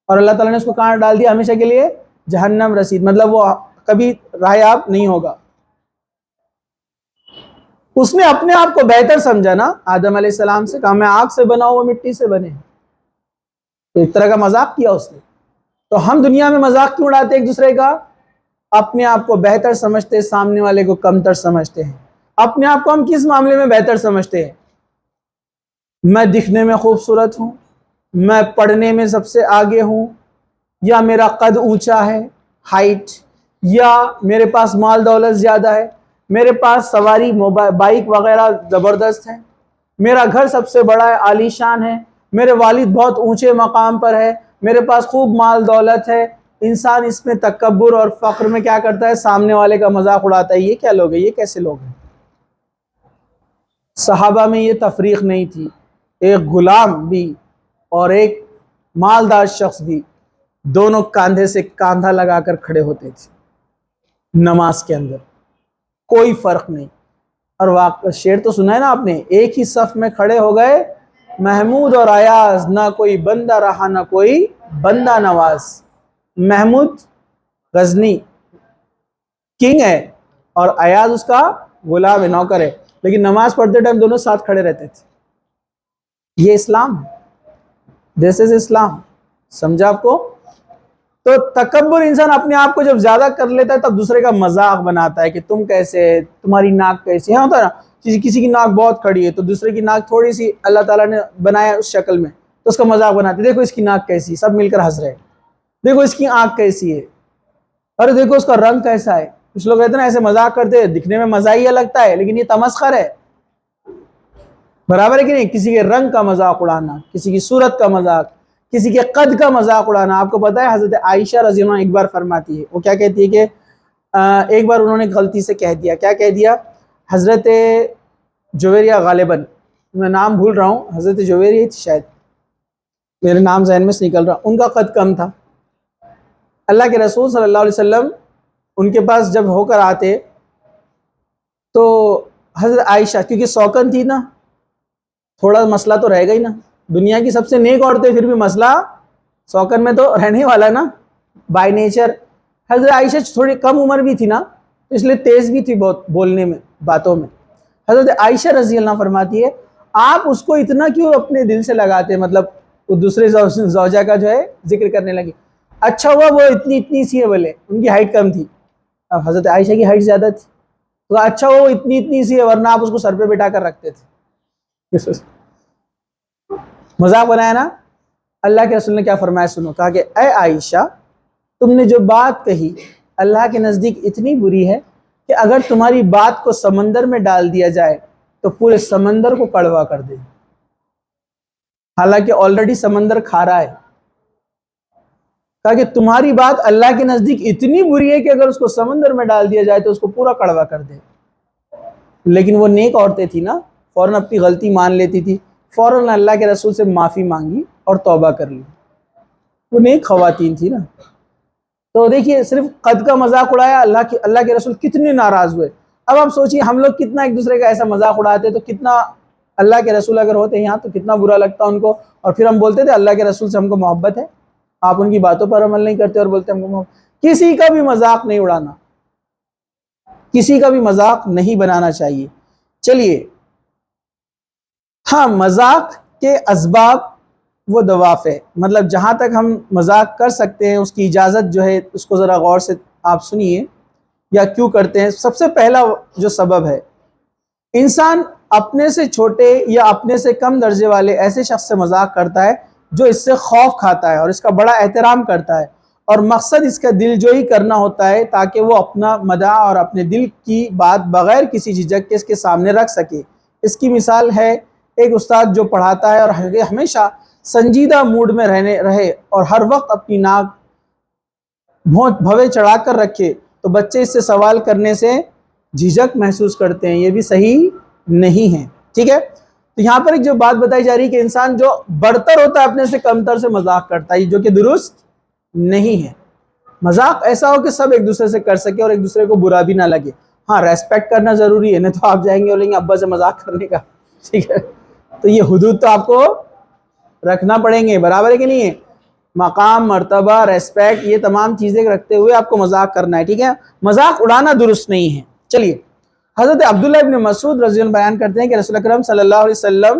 اور اللہ تعالیٰ نے اس کو کہاں ڈال دیا؟ ہمیشہ کے لیے جہنم رسید، مطلب وہ کبھی راہ نہیں ہوگا۔ اس نے اپنے آپ کو بہتر سمجھا نا، آدم علیہ السلام سے کہا میں آگ سے بنا ہوں، وہ مٹی سے بنے، تو ایک طرح کا مذاق کیا اس نے۔ تو ہم دنیا میں مذاق کیوں اڑاتے ایک دوسرے کا؟ اپنے آپ کو بہتر سمجھتے، سامنے والے کو کمتر سمجھتے ہیں۔ اپنے آپ کو ہم کس معاملے میں بہتر سمجھتے ہیں؟ میں دکھنے میں خوبصورت ہوں، میں پڑھنے میں سب سے آگے ہوں، یا میرا قد اونچا ہے، ہائٹ، یا میرے پاس مال دولت زیادہ ہے، میرے پاس سواری بائک وغیرہ زبردست ہے، میرا گھر سب سے بڑا ہے، عالی شان ہے، میرے والد بہت اونچے مقام پر ہے، میرے پاس خوب مال دولت ہے۔ انسان اس میں تکبر اور فخر میں کیا کرتا ہے؟ سامنے والے کا مذاق اڑاتا ہے۔ یہ کیا لوگ ہیں؟ یہ کیسے لوگ ہیں؟ صحابہ میں یہ تفریق نہیں تھی، ایک غلام بھی اور ایک مالدار شخص بھی دونوں کاندھے سے کاندھا لگا کر کھڑے ہوتے تھے نماز کے اندر، کوئی فرق نہیں۔ اور شعر تو سنا ہے نا آپ نے، ایک ہی صف میں کھڑے ہو گئے محمود اور ایاز، نہ کوئی بندہ رہا نہ کوئی بندہ نواز۔ محمود غزنی کنگ ہے اور ایاز اس کا غلام ہے، نوکر ہے، لیکن نماز پڑھتے ٹائم دونوں ساتھ کھڑے رہتے تھے۔ یہ اسلام ہے، دس از اسلام۔ سمجھا آپ کو؟ تو تکبر انسان اپنے آپ کو جب زیادہ کر لیتا ہے تب دوسرے کا مذاق بناتا ہے کہ تم کیسے، تمہاری ناک کیسی ہے، ہوتا ہے نا کسی کی ناک بہت کھڑی ہے تو دوسرے کی ناک تھوڑی سی اللہ تعالیٰ نے بنایا اس شکل میں، تو اس کا مذاق بناتے، دیکھو اس کی ناک کیسی، سب مل کر ہنس رہے، دیکھو اس کی آنکھ کیسی ہے، ارے دیکھو اس کا رنگ کیسا ہے۔ کچھ لوگ کہتے ہیں نا ایسے مذاق کرتے ہیں، دکھنے میں مزاحیہ لگتا ہے لیکن یہ تمسخر ہے، برابر ہے کہ نہیں؟ کسی کے رنگ کا مذاق اڑانا، کسی کی صورت کا مذاق، کسی کے قد کا مذاق اڑانا۔ آپ کو پتا ہے حضرت عائشہ رضی اللہ عنہ ایک بار فرماتی ہے، وہ کیا کہتی ہے کہ ایک بار انہوں نے غلطی سے کہہ دیا، کیا کہہ دیا؟ حضرت جویریہ، غالباً میں نام بھول رہا ہوں، حضرت جویریہ تھی شاید، میرے نام ذہن میں سے نکل رہا، ان کا قد کم تھا۔ اللہ کے رسول صلی اللہ علیہ وسلم ان کے پاس جب ہو کر آتے تو حضرت عائشہ، کیونکہ سوکن تھی نا، تھوڑا مسئلہ تو رہے گا ہی نا، دنیا کی سب سے نیک عورتیں پھر بھی مسئلہ سوکن میں تو رہنے والا نا بائی نیچر۔ حضرت عائشہ تھوڑی کم عمر بھی تھی نا، اس لیے تیز بھی تھی بہت بولنے میں، باتوں میں۔ حضرت عائشہ رضی اللہ عنہ فرماتی ہے آپ اس کو اتنا کیوں اپنے دل سے لگاتے، مطلب وہ دوسرے زوجہ کا جو ہے ذکر کرنے لگی، اچھا ہوا وہ اتنی سی ہے، بولے ان کی ہائٹ کم تھی، اب حضرت عائشہ کی ہائٹ زیادہ تھی، تو اچھا وہ اتنی سی ہے، ورنہ آپ اس کو سر پہ بٹھا کر رکھتے تھے۔ مذاق بنایا نا۔ اللہ کے رسول نے کیا فرمایا سنو، کہا کہ اے عائشہ تم نے جو بات کہی اللہ کے نزدیک اتنی بری ہے کہ اگر تمہاری بات کو سمندر میں ڈال دیا جائے تو پورے سمندر کو کڑوا کر دے، حالانکہ آلریڈی سمندر کھارا ہے۔ کہا کہ تمہاری بات اللہ کے نزدیک اتنی بری ہے کہ اگر اس کو سمندر میں ڈال دیا جائے تو اس کو پورا کڑوا کر دے۔ لیکن وہ نیک عورتیں تھی نا، فوراً اپنی غلطی مان لیتی تھی، فوراً اللہ کے رسول سے معافی مانگی اور توبہ کر لی، وہ نیک خواتین تھی نا۔ تو دیکھیے صرف قد کا مذاق اڑایا، اللہ کے رسول کتنے ناراض ہوئے۔ اب آپ سوچیے ہم لوگ کتنا ایک دوسرے کا ایسا مذاق اڑاتے تو کتنا، اللہ کے رسول اگر ہوتے یہاں تو کتنا برا لگتا ان کو، اور پھر ہم بولتے تھے اللہ کے رسول سے ہم کو محبت ہے، آپ ان کی باتوں پر عمل نہیں کرتے اور بولتے ہم کو محبت۔ کسی کا بھی مذاق نہیں اڑانا، کسی کا بھی مذاق نہیں بنانا چاہیے۔ چلیے ہاں، مذاق کے اسباب وہ دوافع، مطلب جہاں تک ہم مذاق کر سکتے ہیں اس کی اجازت جو ہے اس کو ذرا غور سے آپ سنیے، یا کیوں کرتے ہیں۔ سب سے پہلا جو سبب ہے، انسان اپنے سے چھوٹے یا اپنے سے کم درجے والے ایسے شخص سے مذاق کرتا ہے جو اس سے خوف کھاتا ہے اور اس کا بڑا احترام کرتا ہے، اور مقصد اس کا دل جوئی کرنا ہوتا ہے تاکہ وہ اپنا مداح اور اپنے دل کی بات بغیر کسی جھجک کے اس کے سامنے رکھ سکے۔ اس کی مثال ہے ایک استاد جو پڑھاتا ہے اور ہمیشہ سنجیدہ موڈ میں رہے اور ہر وقت اپنی ناک بھوے چڑھا کر رکھے تو بچے اس سے سوال کرنے سے جھجک محسوس کرتے ہیں، یہ بھی صحیح نہیں ہے، ٹھیک ہے۔ تو یہاں پر ایک جو بات بتائی جا رہی ہے کہ انسان جو بڑھتر ہوتا ہے اپنے سے کمتر سے مذاق کرتا ہے، جو کہ درست نہیں ہے۔ مذاق ایسا ہو کہ سب ایک دوسرے سے کر سکے اور ایک دوسرے کو برا بھی نہ لگے۔ ہاں ریسپیکٹ کرنا ضروری ہے، نہیں تو آپ جائیں گے اور لیں گے ابا سے مذاق کرنے کا، ٹھیک ہے۔ تو یہ حدود تو آپ کو رکھنا پڑیں گے، برابر ہے کہ نہیں ہے؟ مقام، مرتبہ، ریسپیکٹ، یہ تمام چیزیں رکھتے ہوئے آپ کو مذاق کرنا ہے، ٹھیک ہے۔ مذاق اڑانا درست نہیں ہے۔ چلیے، حضرت عبداللہ ابن مسعود رضی اللہ عنہ بیان کرتے ہیں کہ رسول اکرم صلی اللہ علیہ وسلم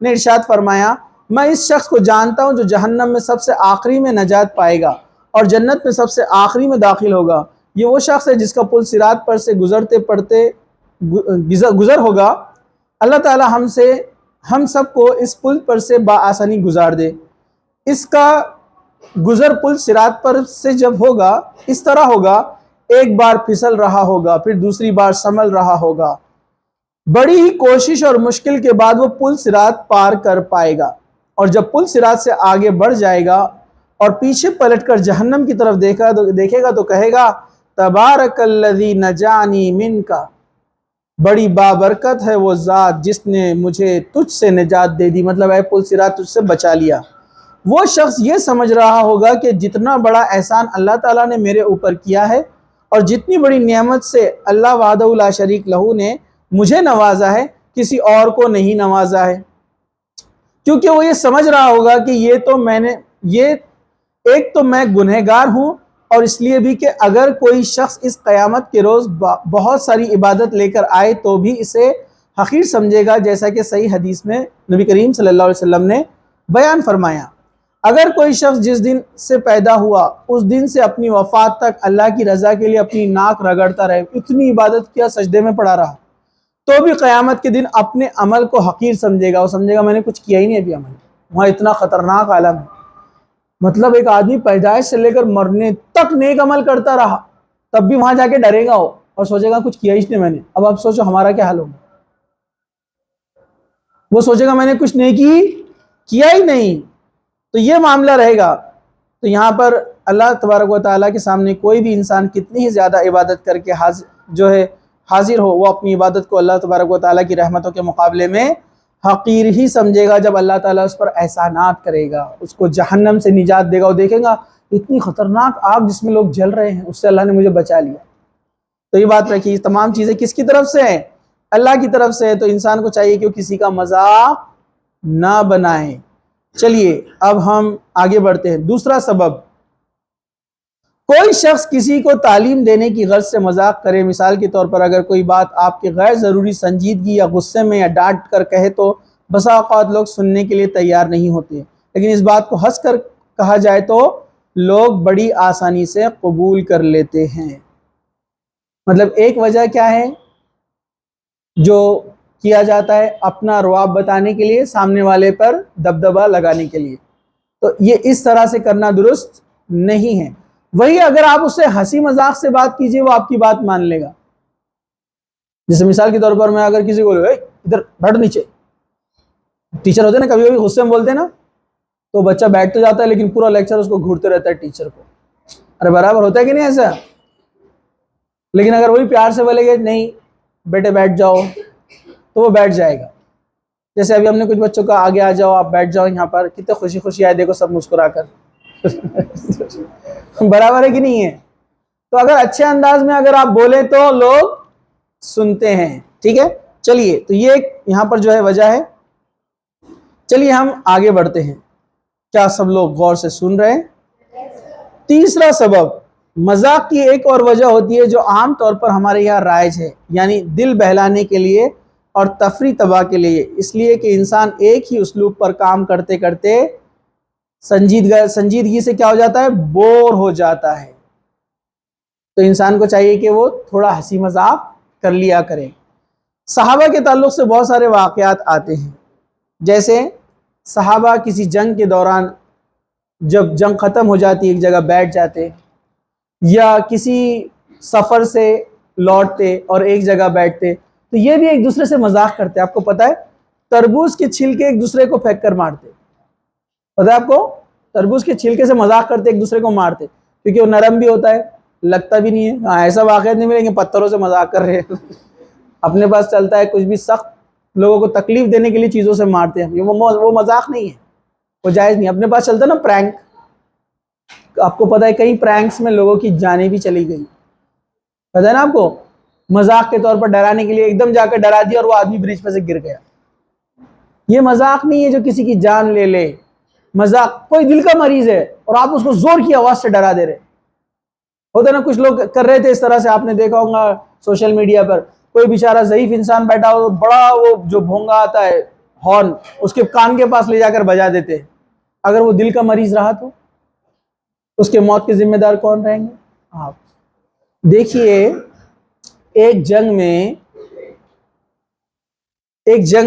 نے ارشاد فرمایا، میں اس شخص کو جانتا ہوں جو جہنم میں سب سے آخری میں نجات پائے گا اور جنت میں سب سے آخری میں داخل ہوگا۔ یہ وہ شخص ہے جس کا پل صراط پر سے گزرتے پڑتے گزر ہوگا۔ اللہ تعالی ہم سب کو اس پل پر سے بآسانی گزار دے۔ اس کا گزر پل صراط پر سے جب ہوگا اس طرح ہوگا، ایک بار پھسل رہا ہوگا، پھر دوسری بار سنبھل رہا ہوگا، بڑی ہی کوشش اور مشکل کے بعد وہ پل صراط پار کر پائے گا، اور جب پل صراط سے آگے بڑھ جائے گا اور پیچھے پلٹ کر جہنم کی طرف دیکھے گا تو کہے گا، تبارک الذی نجانی منک، بڑی بابرکت ہے وہ ذات جس نے مجھے تجھ سے نجات دے دی، مطلب اے پل صراط تجھ سے بچا لیا۔ وہ شخص یہ سمجھ رہا ہوگا کہ جتنا بڑا احسان اللہ تعالیٰ نے میرے اوپر کیا ہے اور جتنی بڑی نعمت سے اللہ وحدہ لا شریک لہو نے مجھے نوازا ہے، کسی اور کو نہیں نوازا ہے، کیونکہ وہ یہ سمجھ رہا ہوگا کہ ایک تو میں گنہگار ہوں، اور اس لیے بھی کہ اگر کوئی شخص اس قیامت کے روز بہت ساری عبادت لے کر آئے تو بھی اسے حقیر سمجھے گا، جیسا کہ صحیح حدیث میں نبی کریم صلی اللہ علیہ وسلم نے بیان فرمایا۔ اگر کوئی شخص جس دن سے پیدا ہوا اس دن سے اپنی وفات تک اللہ کی رضا کے لیے اپنی ناک رگڑتا رہے، اتنی عبادت کیا، سجدے میں پڑا رہا، تو بھی قیامت کے دن اپنے عمل کو حقیر سمجھے گا، وہ سمجھے گا میں نے کچھ کیا ہی نہیں ابھی عمل۔ وہاں اتنا خطرناک عالم ہے، مطلب ایک آدمی پیدائش سے لے کر مرنے تک نیک عمل کرتا رہا، تب بھی وہاں جا کے ڈرے گا وہ اور سوچے گا کچھ کیا ہی نہیں میں نے۔ اب آپ سوچو ہمارا کیا حال ہوگا؟ وہ سوچے گا میں نے کچھ نیکی کیا ہی نہیں، تو یہ معاملہ رہے گا۔ تو یہاں پر اللہ تبارک و تعالیٰ کے سامنے کوئی بھی انسان کتنی ہی زیادہ عبادت کر کے حاضر ہو، وہ اپنی عبادت کو اللہ تبارک و تعالیٰ کی رحمتوں کے مقابلے میں حقیر ہی سمجھے گا۔ جب اللہ تعالیٰ اس پر احسانات کرے گا، اس کو جہنم سے نجات دے گا، وہ دیکھے گا اتنی خطرناک آگ جس میں لوگ جل رہے ہیں، اس سے اللہ نے مجھے بچا لیا۔ تو یہ بات رکھیے، تمام چیزیں کس کی طرف سے ہیں؟ اللہ کی طرف سے ہے، تو انسان کو چاہیے کہ وہ کسی کا مذاق نہ بنائیں۔ چلیے اب ہم آگے بڑھتے ہیں۔ دوسرا سبب، کوئی شخص کسی کو تعلیم دینے کی غرض سے مذاق کرے، مثال کے طور پر اگر کوئی بات آپ کے غیر ضروری سنجیدگی یا غصے میں یا ڈانٹ کر کہے تو بسا اوقات لوگ سننے کے لیے تیار نہیں ہوتے، لیکن اس بات کو ہنس کر کہا جائے تو لوگ بڑی آسانی سے قبول کر لیتے ہیں۔ مطلب ایک وجہ کیا ہے جو کیا جاتا ہے؟ اپنا رواب بتانے کے لیے، سامنے والے پر دبدبہ لگانے کے لیے، تو یہ اس طرح سے کرنا درست نہیں ہے۔ وہی اگر آپ اس سے ہنسی مذاق سے بات کیجئے، وہ آپ کی بات مان لے گا۔ جیسے مثال کے طور پر میں اگر کسی کو بولوں ادھر بیٹھ نیچے، ٹیچر ہوتے ہیں نا کبھی کبھی غصے میں بولتے ہیں نا، تو بچہ بیٹھ تو جاتا ہے لیکن پورا لیکچر اس کو گھورتے رہتا ہے ٹیچر کو۔ ارے برابر ہوتا ہے کہ نہیں ایسا؟ لیکن اگر وہی پیار سے بولے گے نہیں بیٹے بیٹھ جاؤ، تو وہ بیٹھ جائے گا۔ جیسے ابھی ہم نے کچھ بچوں کا آگے آ جاؤ، آپ بیٹھ جاؤ یہاں پر، کتنے خوشی خوشی آئے، دیکھو سب مسکرا کر، برابر ہے کہ نہیں ہے؟ تو اگر اچھے انداز میں اگر آپ بولیں تو لوگ سنتے ہیں، ٹھیک ہے۔ چلیے تو یہ یہاں پر جو ہے وجہ ہے۔ چلیے ہم آگے بڑھتے ہیں، کیا سب لوگ غور سے سن رہے ہیں؟ تیسرا سبب، مذاق کی ایک اور وجہ ہوتی ہے جو عام طور پر ہمارے یہاں رائج ہے، یعنی دل بہلانے کے لیے اور تفریح تباہ کے لیے، اس لیے کہ انسان ایک ہی اسلوب پر کام کرتے کرتے سنجیدگی سے کیا ہو جاتا ہے؟ بور ہو جاتا ہے۔ تو انسان کو چاہیے کہ وہ تھوڑا ہنسی مذاق کر لیا کرے۔ صحابہ کے تعلق سے بہت سارے واقعات آتے ہیں، جیسے صحابہ کسی جنگ کے دوران جب جنگ ختم ہو جاتی ایک جگہ بیٹھ جاتے، یا کسی سفر سے لوٹتے اور ایک جگہ بیٹھتے، تو یہ بھی ایک دوسرے سے مذاق کرتے. آپ کو پتہ ہے تربوز کے چھلکے ایک دوسرے کو پھینک کر مارتے. پتہ ہے آپ کو؟ تربوز کے چھلکے سے مذاق کرتے، ایک دوسرے کو مارتے، کیونکہ وہ نرم بھی ہوتا ہے، لگتا بھی نہیں ہے. ایسا واقعات نہیں ملیں گے پتھروں سے مذاق کر رہے ہیں. اپنے پاس چلتا ہے کچھ بھی سخت لوگوں کو تکلیف دینے کے لیے چیزوں سے مارتے ہیں، وہ مذاق نہیں ہے، وہ جائز نہیں. اپنے پاس چلتا ہے نا پرینک، آپ کو پتہ ہے کئی پرینکس میں لوگوں کی جانیں بھی چلی گئی. پتہ ہے نا آپ کو؟ مذاق کے طور پر ڈرانے کے لیے ایک دم جا کے ڈرا دیا اور وہ آدمی برج پہ سے گر گیا. یہ مذاق نہیں ہے جو کسی کی جان لے لے. مذاق کوئی دل کا مریض ہے اور آپ اس کو زور کی آواز سے ڈرا دے رہے. ہوتا نا کچھ لوگ کر رہے تھے اس طرح سے، آپ نے دیکھا ہوگا سوشل میڈیا پر، کوئی بیچارہ ضعیف انسان بیٹھا ہو، بڑا وہ جو بھونگا آتا ہے ہارن، اس کے کان کے پاس لے جا کر بجا دیتے. اگر وہ دل کا مریض رہا تو اس کے موت کے ذمہ دار کون رہیں گے؟ آپ. دیکھیے ایک جنگ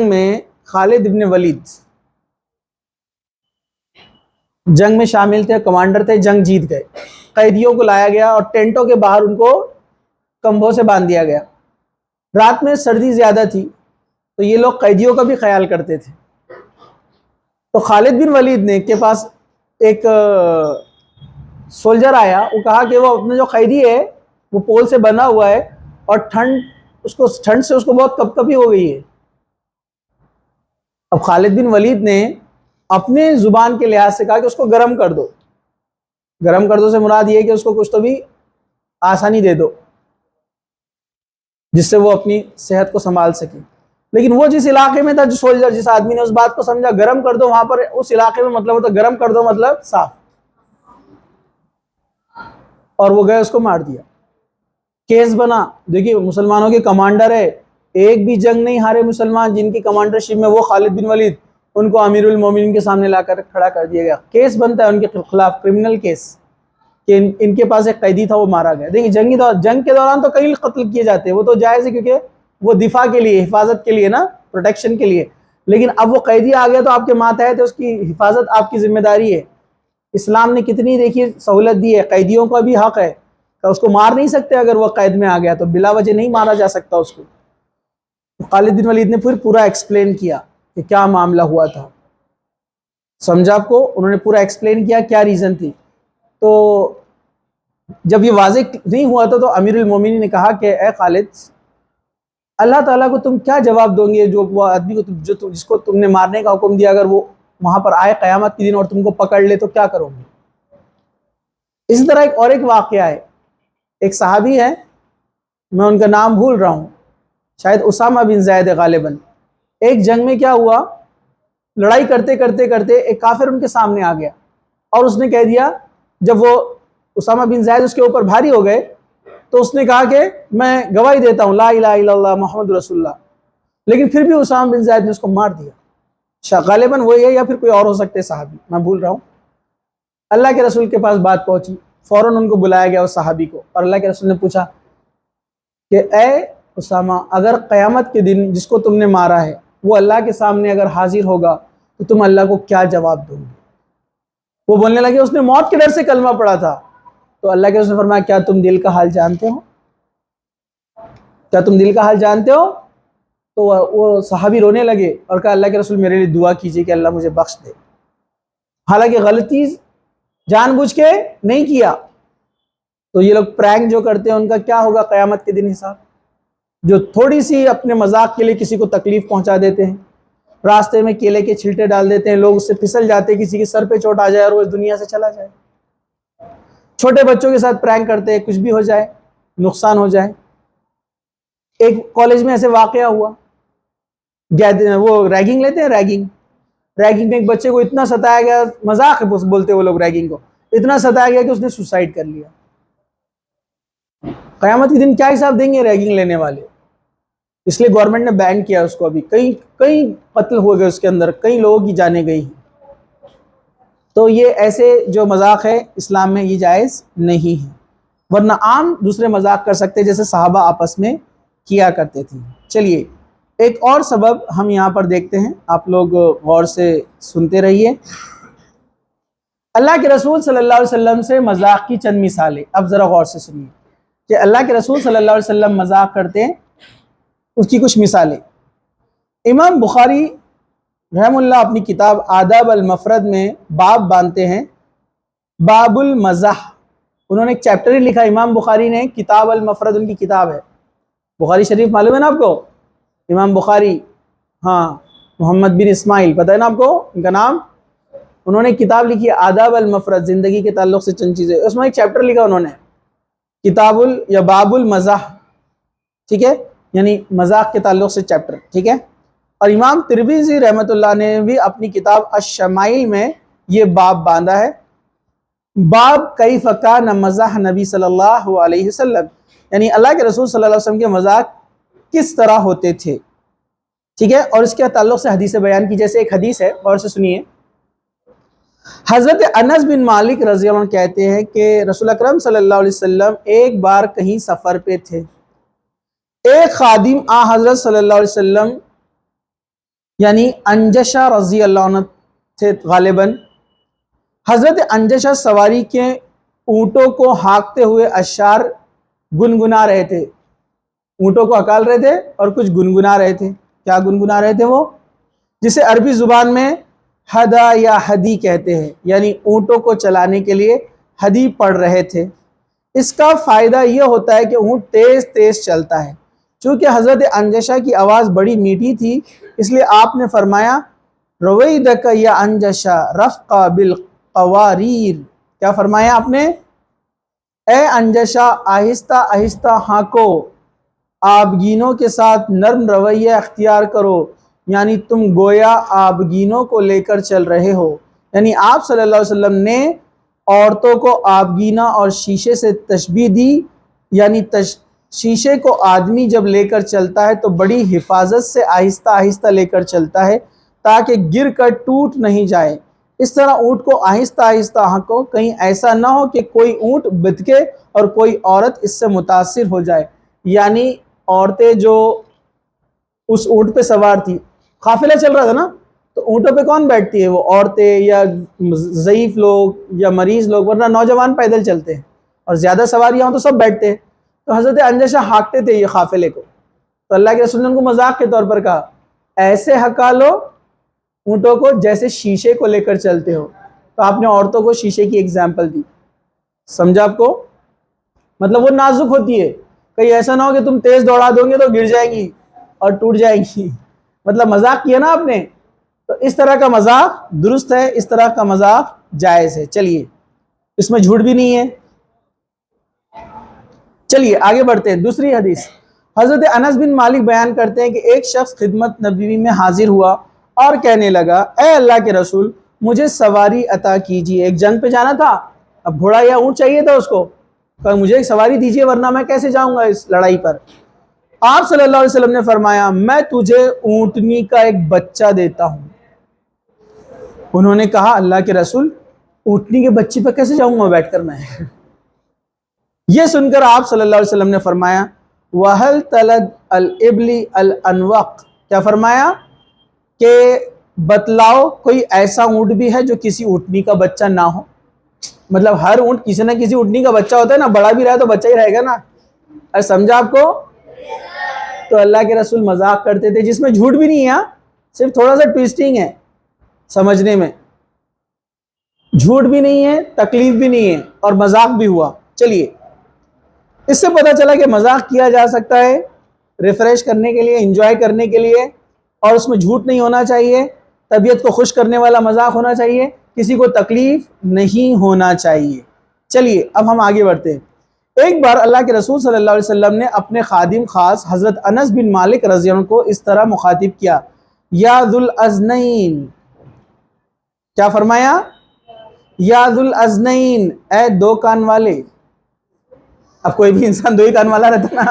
میں خالد ابن ولید جنگ میں شامل تھے، کمانڈر تھے، جنگ جیت گئے. قیدیوں کو لایا گیا اور ٹینٹوں کے باہر ان کو کمبوں سے باندھ دیا گیا. رات میں سردی زیادہ تھی تو یہ لوگ قیدیوں کا بھی خیال کرتے تھے. تو خالد بن ولید نے کے پاس ایک سولجر آیا، وہ کہا کہ وہ اپنے جو قیدی ہے وہ پول سے بنا ہوا ہے اور ٹھنڈ سے اس کو بہت کپ کپی ہو گئی ہے. اب خالد بن ولید نے اپنے زبان کے لحاظ سے کہا کہ اس کو گرم کر دو. گرم کر دو سے مراد یہ کہ اس کو کچھ تو بھی آسانی دے دو جس سے وہ اپنی صحت کو سنبھال سکے. لیکن وہ جس علاقے میں تھا، جو سولجر، جس آدمی نے اس بات کو سمجھا گرم کر دو، وہاں پر اس علاقے میں مطلب ہوتا گرم کر دو مطلب صاف، اور وہ گئے اس کو مار دیا. کیس بنا. دیکھیے مسلمانوں کے کمانڈر ہے، ایک بھی جنگ نہیں ہارے مسلمان جن کی کمانڈرشپ میں وہ خالد بن ولید، ان کو امیر المومنین کے سامنے لا کر کھڑا کر دیا گیا. کیس بنتا ہے ان کے خلاف، کرمنل کیس، کہ ان کے پاس ایک قیدی تھا وہ مارا گیا. دیکھیے جنگ کے دوران تو کئی قتل کیے جاتے ہیں، وہ تو جائز ہے کیونکہ وہ دفاع کے لیے، حفاظت کے لیے نا، پروٹیکشن کے لیے. لیکن اب وہ قیدی آ گیا تو آپ کے ماتحت ہے، اس کی حفاظت آپ کی ذمہ داری ہے. اسلام نے کتنی دیکھیے سہولت دی ہے، قیدیوں کا بھی حق ہے، اس کو مار نہیں سکتے اگر وہ قید میں آ گیا تو، بلا وجہ نہیں مارا جا سکتا اس کو. خالد بن ولید نے پھر پورا ایکسپلین کیا کہ کیا معاملہ ہوا تھا. سمجھا آپ کو؟ انہوں نے پورا ایکسپلین کیا کیا ریزن تھی. تو جب یہ واضح نہیں ہوا تھا تو امیر المومنین نے کہا کہ اے خالد، اللہ تعالیٰ کو تم کیا جواب دو گے جو وہ آدمی کو جس کو تم نے مارنے کا حکم دیا، اگر وہ وہاں پر آئے قیامت کے دن اور تم کو پکڑ لے تو کیا کرو گے؟ اسی طرح ایک واقعہ ہے، ایک صحابی ہے، میں ان کا نام بھول رہا ہوں، شاید اسامہ بن زید غالباً. ایک جنگ میں کیا ہوا، لڑائی کرتے کرتے کرتے ایک کافر ان کے سامنے آ گیا اور اس نے کہہ دیا، جب وہ اسامہ بن زید اس کے اوپر بھاری ہو گئے تو اس نے کہا کہ میں گواہی دیتا ہوں لا الہ الا اللہ محمد رسول اللہ. لیکن پھر بھی اسامہ بن زید نے اس کو مار دیا. غالباً وہی ہے یا پھر کوئی اور ہو سکتے صحابی، میں بھول رہا ہوں. اللہ کے رسول کے پاس بات پہنچی، فوراً ان کو بلایا گیا اس صحابی کو، اور اللہ کے رسول نے پوچھا کہ اے اسامہ، اگر قیامت کے دن جس کو تم نے مارا ہے وہ اللہ کے سامنے اگر حاضر ہوگا تو تم اللہ کو کیا جواب دو گے؟ وہ بولنے لگے اس نے موت کے ڈر سے کلمہ پڑھا تھا. تو اللہ کے رسول نے فرمایا کیا تم دل کا حال جانتے ہو؟ کیا تم دل کا حال جانتے ہو؟ تو وہ صحابی رونے لگے اور کہا اللہ کے رسول میرے لیے دعا کیجئے کہ اللہ مجھے بخش دے. حالانکہ غلطی جان بوجھ کے نہیں کیا. تو یہ لوگ پرینک جو کرتے ہیں ان کا کیا ہوگا قیامت کے دن حساب؟ جو تھوڑی سی اپنے مذاق کے لیے کسی کو تکلیف پہنچا دیتے ہیں، راستے میں کیلے کے چھلٹے ڈال دیتے ہیں، لوگ اس سے پھسل جاتے ہیں، کسی کے سر پہ چوٹ آ جائے اور وہ اس دنیا سے چلا جائے. چھوٹے بچوں کے ساتھ پرینک کرتے ہیں، کچھ بھی ہو جائے، نقصان ہو جائے. ایک کالج میں ایسے واقعہ ہوا، وہ ریگنگ لیتے ہیں، ریگنگ میں ایک بچے کو اتنا ستایا گیا، مذاق بولتے وہ لوگ ریگنگ کو، اتنا ستایا گیا کہ اس نے سوسائڈ کر لیا. قیامت کے دن کیا حساب دیں گے ریگنگ لینے والے؟ اس لیے گورنمنٹ نے بین کیا اس کو. ابھی کئی قتل ہو گئے اس کے اندر، کئی لوگوں کی جانیں گئی. تو یہ ایسے جو مذاق ہے اسلام میں یہ جائز نہیں ہے، ورنہ عام دوسرے مذاق کر سکتے جیسے صحابہ آپس میں کیا کرتے تھے. چلیے ایک اور سبب ہم یہاں پر دیکھتے ہیں، آپ لوگ غور سے سنتے رہیے. اللہ کے رسول صلی اللہ علیہ وسلم سے مذاق کی چند مثالیں اب ذرا غور سے سنیے کہ اللہ کے رسول صلی اللہ علیہ وسلم مذاق کرتے ہیں، اس کی کچھ مثالیں۔ امام بخاری رحم اللہ اپنی کتاب آداب المفرد میں باب باندھتے ہیں، باب المزاح۔ انہوں نے ایک چیپٹر ہی لکھا، امام بخاری نے، کتاب المفرد ان کی کتاب ہے۔ بخاری شریف معلوم ہے نا آپ کو؟ امام بخاری، ہاں، محمد بن اسماعیل، پتہ ہے نا آپ کو ان کا نام؟ انہوں نے کتاب لکھی ہے آداب المفرد، زندگی کے تعلق سے چند چیزیں، اس میں ایک چیپٹر لکھا انہوں نے، کتاب یا باب المزاح، ٹھیک ہے، یعنی مذاق کے تعلق سے چیپٹر، ٹھیک ہے۔ اور امام ترمذی رحمۃ اللہ نے بھی اپنی کتاب الشمائل میں یہ باب باندھا ہے، باب کیف کان مزاح نبی صلی اللہ علیہ وسلم، یعنی اللہ کے رسول صلی اللہ علیہ وسلم کے مذاق کس طرح ہوتے تھے، ٹھیک ہے۔ اور اس کے تعلق سے حدیث بیان کی، جیسے ایک حدیث ہے، غور سے سنیے۔ حضرت انس بن مالک رضی اللہ عنہ کہتے ہیں کہ رسول اکرم صلی اللہ علیہ وسلم ایک بار کہیں سفر پہ تھے، ایک خادم حضرت صلی اللہ علیہ وسلم یعنی انجشہ رضی اللہ عنہ تھے غالباً، حضرت انجشہ سواری کے اونٹوں کو ہانکتے ہوئے اشعار گنگنا رہے تھے، اونٹوں کو ہکال رہے تھے اور کچھ گنگنا رہے تھے۔ کیا گنگنا رہے تھے وہ؟ جسے عربی زبان میں ہدا یا ہدی کہتے ہیں، یعنی اونٹوں کو چلانے کے لیے ہدی پڑھ رہے تھے۔ اس کا فائدہ یہ ہوتا ہے کہ اونٹ تیز تیز چلتا ہے۔ چونکہ حضرت انجشہ کی آواز بڑی میٹھی تھی، اس لیے آپ نے فرمایا رویدک یا انجشہ رفقا بالقواریر، کیا فرمایا آپ نے؟ اے انجشہ آہستہ آہستہ ہانکو، آبگینوں کے ساتھ نرم رویہ اختیار کرو، یعنی تم گویا آبگینوں کو لے کر چل رہے ہو۔ یعنی آپ صلی اللہ علیہ وسلم نے عورتوں کو آبگینہ اور شیشے سے تشبیہ دی، یعنی شیشے کو آدمی جب لے کر چلتا ہے تو بڑی حفاظت سے آہستہ آہستہ لے کر چلتا ہے تاکہ گر کر ٹوٹ نہیں جائے۔ اس طرح اونٹ کو آہستہ آہستہ ہانکو، کہیں ایسا نہ ہو کہ کوئی اونٹ بتکے اور کوئی عورت اس سے متاثر ہو جائے۔ یعنی عورتیں جو اس اونٹ پہ سوار تھی، قافلہ چل رہا تھا نا، تو اونٹوں پہ کون بیٹھتی ہے؟ وہ عورتیں یا ضعیف لوگ یا مریض لوگ، ورنہ نوجوان پیدل چلتے ہیں، اور زیادہ سواریاں ہوں تو سب بیٹھتے ہیں۔ تو حضرت انجشہ ہانکتے تھے یہ قافلے کو، تو اللہ کے رسول نے ان کو مذاق کے طور پر کہا ایسے ہکا لو اونٹوں کو جیسے شیشے کو لے کر چلتے ہو۔ تو آپ نے عورتوں کو شیشے کی ایگزامپل دی، سمجھا آپ کو؟ مطلب وہ نازک ہوتی ہے، کہیں ایسا نہ ہو کہ تم تیز دوڑا دو گے تو گر جائیں گی اور ٹوٹ جائیں گی، مطلب مذاق کیا نا آپ نے۔ تو اس طرح کا مذاق درست ہے، اس طرح کا مذاق جائز ہے، چلیے اس میں جھوٹ بھی نہیں ہے۔ چلیے آگے بڑھتے ہیں، دوسری حدیث۔ حضرت انس بن مالک بیان کرتے ہیں کہ ایک شخص خدمت نبوی میں حاضر ہوا اور کہنے لگا اے اللہ کے رسول مجھے سواری عطا کیجیے، ایک جنگ پہ جانا تھا، اب گھوڑا یا اونٹ چاہیے تھا اس کو، کہ مجھے ایک سواری دیجیے ورنہ میں کیسے جاؤں گا اس لڑائی پر۔ آپ صلی اللہ علیہ وسلم نے فرمایا میں تجھے اونٹنی کا ایک بچہ دیتا ہوں۔ انہوں نے کہا اللہ کے رسول اونٹنی کے بچے پہ کیسے جاؤں گا بیٹھ کر میں؟ یہ سن کر آپ صلی اللہ علیہ وسلم نے فرمایا وَهَلْ تَلَدْ الْإِبْلِ الْأَنْوَقِ، کیا فرمایا کہ بتلاؤ کوئی ایسا اونٹ بھی ہے جو کسی اونٹنی کا بچہ نہ ہو؟ مطلب ہر اونٹ کسی نہ کسی اونٹنی کا بچہ ہوتا ہے نا، بڑا بھی رہا تو بچہ ہی رہے گا نا، سمجھا آپ کو؟ تو اللہ کے رسول مذاق کرتے تھے جس میں جھوٹ بھی نہیں ہے، صرف تھوڑا سا ٹویسٹنگ ہے سمجھنے میں، جھوٹ بھی نہیں ہے، تکلیف بھی نہیں ہے، اور مذاق بھی ہوا۔ چلیے اس سے پتہ چلا کہ مذاق کیا جا سکتا ہے ریفریش کرنے کے لیے، انجوائے کرنے کے لیے، اور اس میں جھوٹ نہیں ہونا چاہیے، طبیعت کو خوش کرنے والا مذاق ہونا چاہیے، کسی کو تکلیف نہیں ہونا چاہیے۔ چلیے اب ہم آگے بڑھتے ہیں۔ ایک بار اللہ کے رسول صلی اللہ علیہ وسلم نے اپنے خادم خاص حضرت انس بن مالک رضی اللہ عنہ کو اس طرح مخاطب کیا یا ذو الاذنین، کیا فرمایا؟ یا ذو الاذنین، اے دو کان والے۔ اب کوئی بھی انسان دو ہی کان والا رہتا نا،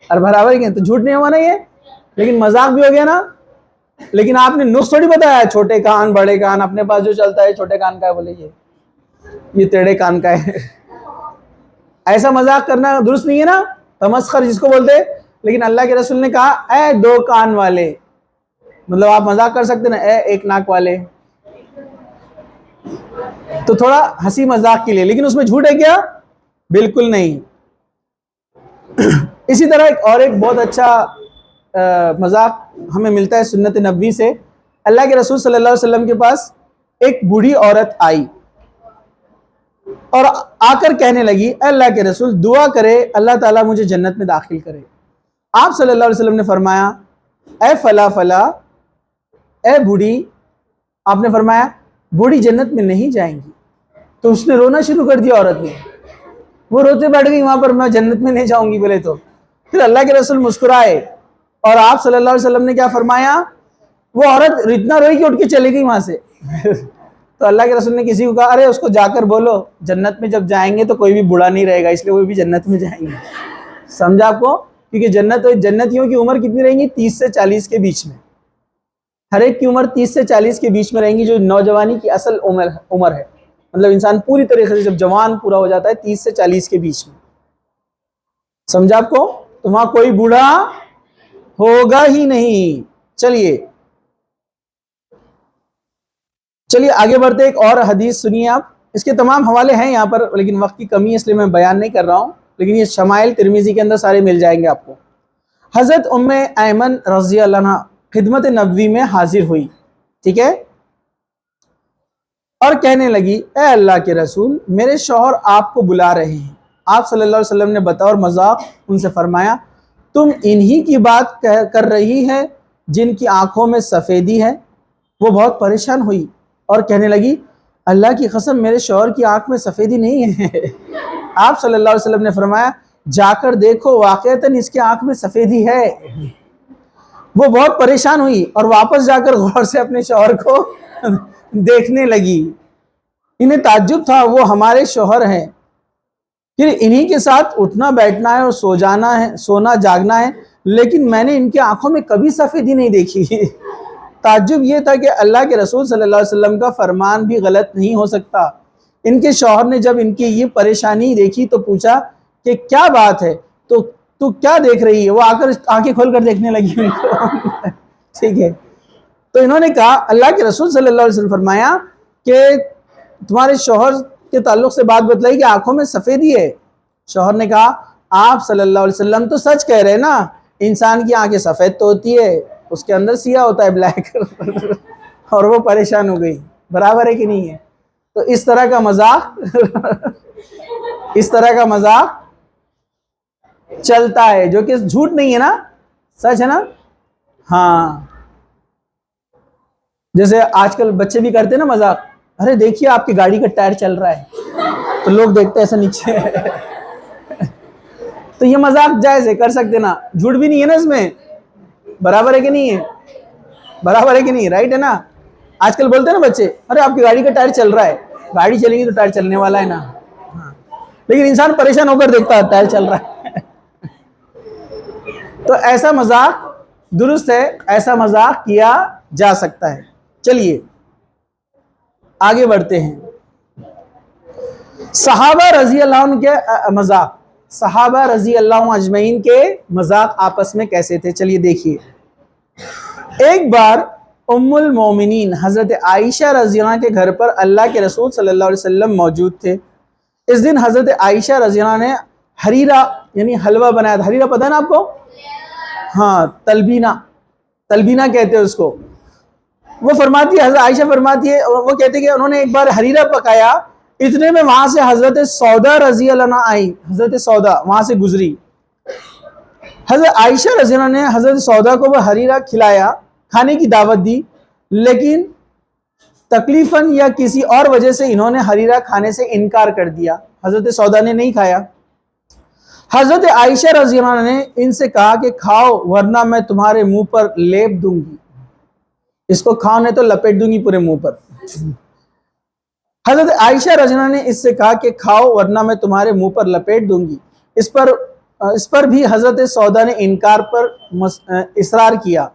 اور برابر ہی تو جھوٹ نہیں ہوا نا یہ، لیکن مذاق بھی ہو گیا نا۔ لیکن آپ نے نقص تھوڑی بتایا چھوٹے کان بڑے کان، اپنے پاس جو چلتا ہے چھوٹے کان کا ہے بولے یہ ٹیڑھے کان کا ہے، ایسا مذاق کرنا درست نہیں ہے نا، تمسخر جس کو بولتے۔ لیکن اللہ کے رسول نے کہا اے دو کان والے، مطلب آپ مذاق کر سکتے نا اے ایک ناک والے، تو تھوڑا ہنسی مذاق کے لیے، لیکن اس میں جھوٹ ہے کیا؟ بالکل نہیں۔ اسی طرح ایک بہت اچھا مذاق ہمیں ملتا ہے سنت نبوی سے۔ اللہ کے رسول صلی اللہ علیہ وسلم کے پاس ایک بوڑھی عورت آئی اور آ کر کہنے لگی اے اللہ کے رسول دعا کرے اللہ تعالیٰ مجھے جنت میں داخل کرے۔ آپ صلی اللہ علیہ وسلم نے فرمایا اے فلا فلا، اے بوڑھی، آپ نے فرمایا بوڑھی جنت میں نہیں جائیں گی۔ تو اس نے رونا شروع کر دیا، عورت نے، وہ روتے بیٹھ گئی وہاں پر، میں جنت میں نہیں جاؤں گی بولے تو۔ پھر اللہ کے رسول مسکرائے اور آپ صلی اللہ علیہ وسلم نے کیا فرمایا؟ وہ عورت اتنا روئی کہ اٹھ کے چلی گئی وہاں سے۔ تو اللہ کے رسول نے کسی کو کہا ارے اس کو جا کر بولو جنت میں جب جائیں گے تو کوئی بھی بوڑھا نہیں رہے گا، اس لیے وہ بھی جنت میں جائیں گے۔ سمجھا آپ کو؟ کیونکہ جنتیوں کی عمر کتنی رہیں گی؟ 30 سے 40 کے بیچ میں۔ ہر ایک کی عمر 30 سے 40 کے بیچ میں رہیں گی، جو نوجوانی کی اصل عمر ہے۔ مطلب انسان پوری طریقے سے جب جوان پورا ہو جاتا ہے 30 سے 40 کے بیچ میں۔ سمجھا آپ کو؟ تو وہاں کوئی بوڑھا ہوگا ہی نہیں۔ چلیے آگے بڑھتے، ایک اور حدیث سنیے آپ۔ اس کے تمام حوالے ہیں یہاں پر، لیکن وقت کی کمی ہے اس لیے میں بیان نہیں کر رہا ہوں، لیکن یہ شمائل ترمذی کے اندر سارے مل جائیں گے آپ کو۔ حضرت ام ایمن رضی اللہ عنہ خدمت نبوی میں حاضر ہوئی، ٹھیک ہے، اور کہنے لگی اے اللہ کے رسول میرے شوہر آپ کو بلا رہے ہیں۔ آپ صلی اللہ علیہ وسلم نے بطور مذاق ان سے فرمایا تم انہی کی بات کر رہی ہے جن کی آنکھوں میں سفیدی ہے؟ وہ بہت پریشان ہوئی اور کہنے لگی اللہ کی قسم میرے شوہر کی آنکھ میں سفیدی نہیں ہے۔ آپ صلی اللہ علیہ وسلم نے فرمایا جا کر دیکھو واقعتاً اس کی آنکھ میں سفیدی ہے۔ وہ بہت پریشان ہوئی اور واپس جا کر غور سے اپنے شوہر کو دیکھنے لگی۔ انہیں تعجب تھا، وہ ہمارے شوہر ہیں، پھر انہی کے ساتھ اٹھنا بیٹھنا ہے اور سونا جاگنا ہے، لیکن میں نے ان کے آنکھوں میں کبھی سفیدی نہیں دیکھی۔ تعجب یہ تھا کہ اللہ کے رسول صلی اللہ علیہ وسلم کا فرمان بھی غلط نہیں ہو سکتا۔ ان کے شوہر نے جب ان کی یہ پریشانی دیکھی تو پوچھا کہ کیا بات ہے، تو کیا دیکھ رہی ہے؟ وہ آ کر آنکھیں کھول کر دیکھنے لگی ان کو۔ ٹھیک ہے، تو انہوں نے کہا اللہ کے رسول صلی اللہ علیہ وسلم فرمایا کہ تمہارے شوہر کے تعلق سے بات بتلائی کہ آنکھوں میں سفیدی ہے۔ شوہر نے کہا آپ صلی اللہ علیہ وسلم تو سچ کہہ رہے نا، انسان کی آنکھیں سفید تو ہوتی ہے، اس کے اندر سیاہ ہوتا ہے، بلیک۔ اور وہ پریشان ہو گئی، برابر ہے کہ نہیں ہے؟ تو اس طرح کا مذاق چلتا ہے، جو کہ جھوٹ نہیں ہے نا، سچ ہے نا۔ ہاں، جیسے آج کل بچے بھی کرتے ہیں نا مذاق، ارے دیکھیے آپ کی گاڑی کا ٹائر چل رہا ہے، تو لوگ دیکھتے ہیں ایسا نیچے۔ تو یہ مذاق جائز ہے، کر سکتے نا، جھوٹ بھی نہیں ہے نا اس میں، برابر ہے کہ نہیں ہے؟ برابر ہے کہ نہیں؟ رائٹ ہے نا۔ آج کل بولتے ہیں نا بچے ارے آپ کی گاڑی کا ٹائر چل رہا ہے، گاڑی چلے گی تو ٹائر چلنے والا ہے نا، لیکن انسان پریشان ہو کر دیکھتا ہے ٹائر چل رہا ہے۔ تو ایسا مذاق درست ہے، ایسا مذاق کیا جا سکتا ہے۔ چلیے آگے بڑھتے ہیں۔ صحابہ رضی اللہ عنہ کے مذاق، صحابہ رضی اللہ عنہ اجمعین کے مذاق آپس میں کیسے تھے؟ چلیے دیکھیے۔ ایک بار ام المومنین حضرت عائشہ رضی اللہ عنہ کے گھر پر اللہ کے رسول صلی اللہ علیہ وسلم موجود تھے۔ اس دن حضرت عائشہ رضی اللہ عنہ نے حریرہ یعنی حلوہ بنایا تھا۔ حریرہ پتہ ہے نا آپ کو؟ ہاں، تلبینہ کہتے ہیں اس کو۔ وہ فرماتی ہے، حضرت عائشہ فرماتی ہے، وہ کہتے ہیں کہ انہوں نے ایک بار حریرہ پکایا، اتنے میں وہاں سے حضرت سودا رضی اللہ عنہ آئی، حضرت سودا وہاں سے گزری۔ حضرت عائشہ رضی اللہ عنہ نے حضرت سودا کو وہ حریرہ کھلایا، کھانے کی دعوت دی، لیکن تکلیفاً یا کسی اور وجہ سے انہوں نے حریرہ کھانے سے انکار کر دیا، حضرت سودا نے نہیں کھایا۔ حضرت عائشہ رضی اللہ عنہ نے ان سے کہا کہ کھاؤ ورنہ میں تمہارے منہ پر لیپ دوں گی، اس کو کھاؤ نہیں تو لپیٹ دوں گی پورے منہ پر۔ حضرت عائشہ رضی اللہ عنہ نے اس سے کہا کہ کھاؤ ورنہ میں تمہارے منہ پر لپیٹ دوں گی۔ اس پر بھی حضرت سودا نے انکار پر اصرار کیا،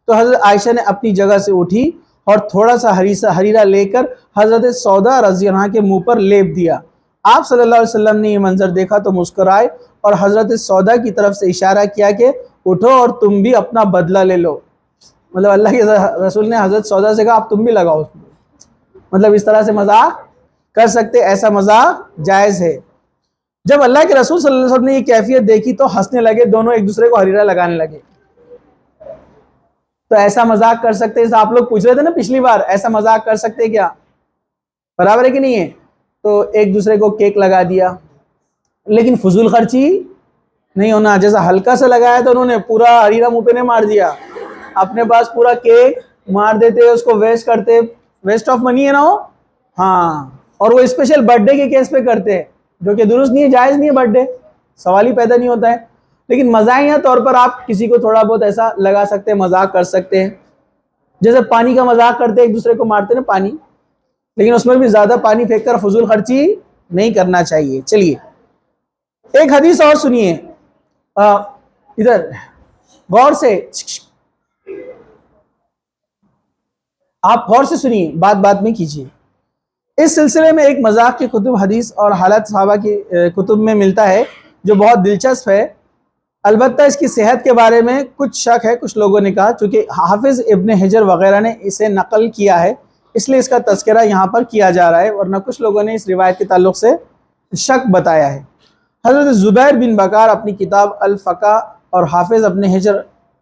تو حضرت عائشہ نے اپنی جگہ سے اٹھی اور تھوڑا سا حریرہ لے کر حضرت سودا رضی اللہ عنہ کے منہ پر لیپ دیا۔ آپ صلی اللہ علیہ وسلم نے یہ منظر دیکھا تو مسکرائے اور حضرت سودا کی طرف سے اشارہ کیا کہ اٹھو اور تم بھی اپنا بدلہ لے لو۔ مطلب اللہ کے رسول نے حضرت سودا سے کہا آپ تم بھی لگاؤ اس میں۔ مطلب اس طرح سے مذاق کر سکتے، ایسا مذاق جائز ہے۔ جب اللہ کے رسول صلی اللہ علیہ وسلم نے یہ کیفیت دیکھی تو ہنسنے لگے، دونوں ایک دوسرے کو حریرہ لگانے لگے۔ تو ایسا مذاق کر سکتے، جیسے آپ لوگ پوچھ رہے تھے نا پچھلی بار، ایسا مذاق کر سکتے کیا؟ برابر ہے کہ نہیں ہے؟ تو ایک دوسرے کو کیک لگا دیا، لیکن فضول خرچی نہیں ہونا۔ جیسا ہلکا سا لگایا تو انہوں نے پورا حریرہ منہ پہ نہیں مار دیا، اپنے پاس پورا کیک مار دیتے، اس کو ویسٹ کرتے، ویسٹ آف منی ہے نا وہ، ہاں۔ اور وہ اسپیشل برتھ ڈے کے کیس پہ کرتے ہیں، جو کہ درست نہیں ہے، جائز نہیں ہے، برتھ ڈے سوال ہی پیدا نہیں ہوتا ہے۔ لیکن مزاحیہ طور پر آپ کسی کو تھوڑا بہت ایسا لگا سکتے ہیں، مذاق کر سکتے ہیں۔ جیسے پانی کا مذاق کرتے ایک دوسرے کو مارتے نا پانی، لیکن اس میں بھی زیادہ پانی پھینک کر فضول خرچی نہیں کرنا چاہیے۔ چلیے ایک حدیث اور سنیے، ادھر غور سے، آپ غور سے سنیے، بات میں کیجیے۔ اس سلسلے میں ایک مذاق کی کتب حدیث اور حالات صحابہ کی کتب میں ملتا ہے جو بہت دلچسپ ہے، البتہ اس کی صحت کے بارے میں کچھ شک ہے۔ کچھ لوگوں نے کہا، چونکہ حافظ ابن حجر وغیرہ نے اسے نقل کیا ہے اس لیے اس کا تذکرہ یہاں پر کیا جا رہا ہے، ورنہ کچھ لوگوں نے اس روایت کے تعلق سے شک بتایا ہے۔ حضرت زبیر بن بکار اپنی کتاب الفقہ اور حافظ ابن حجر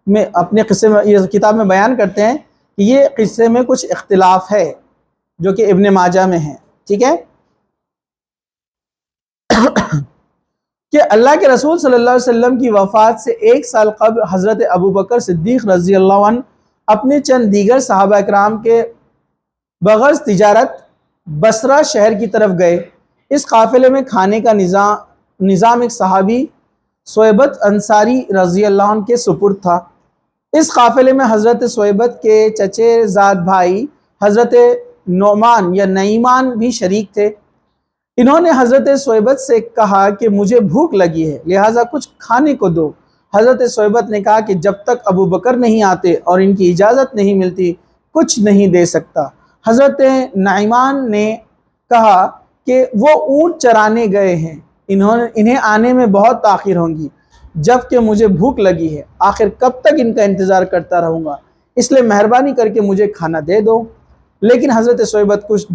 میں اپنے قصے میں، یہ کتاب میں بیان کرتے ہیں کہ یہ قصے میں کچھ اختلاف ہے جو کہ ابن ماجہ میں ہے، ٹھیک ہے، کہ اللہ کے رسول صلی اللہ علیہ وسلم کی وفات سے 1 سال قبل حضرت ابوبکر صدیق رضی اللہ عنہ اپنے چند دیگر صحابہ اکرام کے بغرض تجارت بصرہ شہر کی طرف گئے۔ اس قافلے میں کھانے کا نظام ایک صحابی سویبت انصاری رضی اللہ عنہ کے سپرد تھا۔ اس قافلے میں حضرت سویبت کے چچے زاد بھائی حضرت نعمان یا نعیمان بھی شریک تھے۔ انہوں نے حضرت سویبت سے کہا کہ مجھے بھوک لگی ہے، لہٰذا کچھ کھانے کو دو۔ حضرت سویبت نے کہا کہ جب تک ابو بکر نہیں آتے اور ان کی اجازت نہیں ملتی کچھ نہیں دے سکتا۔ حضرت نعیمان نے کہا کہ وہ اونٹ چرانے گئے ہیں، انہیں آنے میں بہت تاخیر ہوگی، جبکہ مجھے بھوک لگی ہے، آخر کب تک ان کا انتظار کرتا رہوں گا، اس لیے مہربانی کر کے مجھے کھانا دے دو۔ لیکن حضرت سویبت کچھ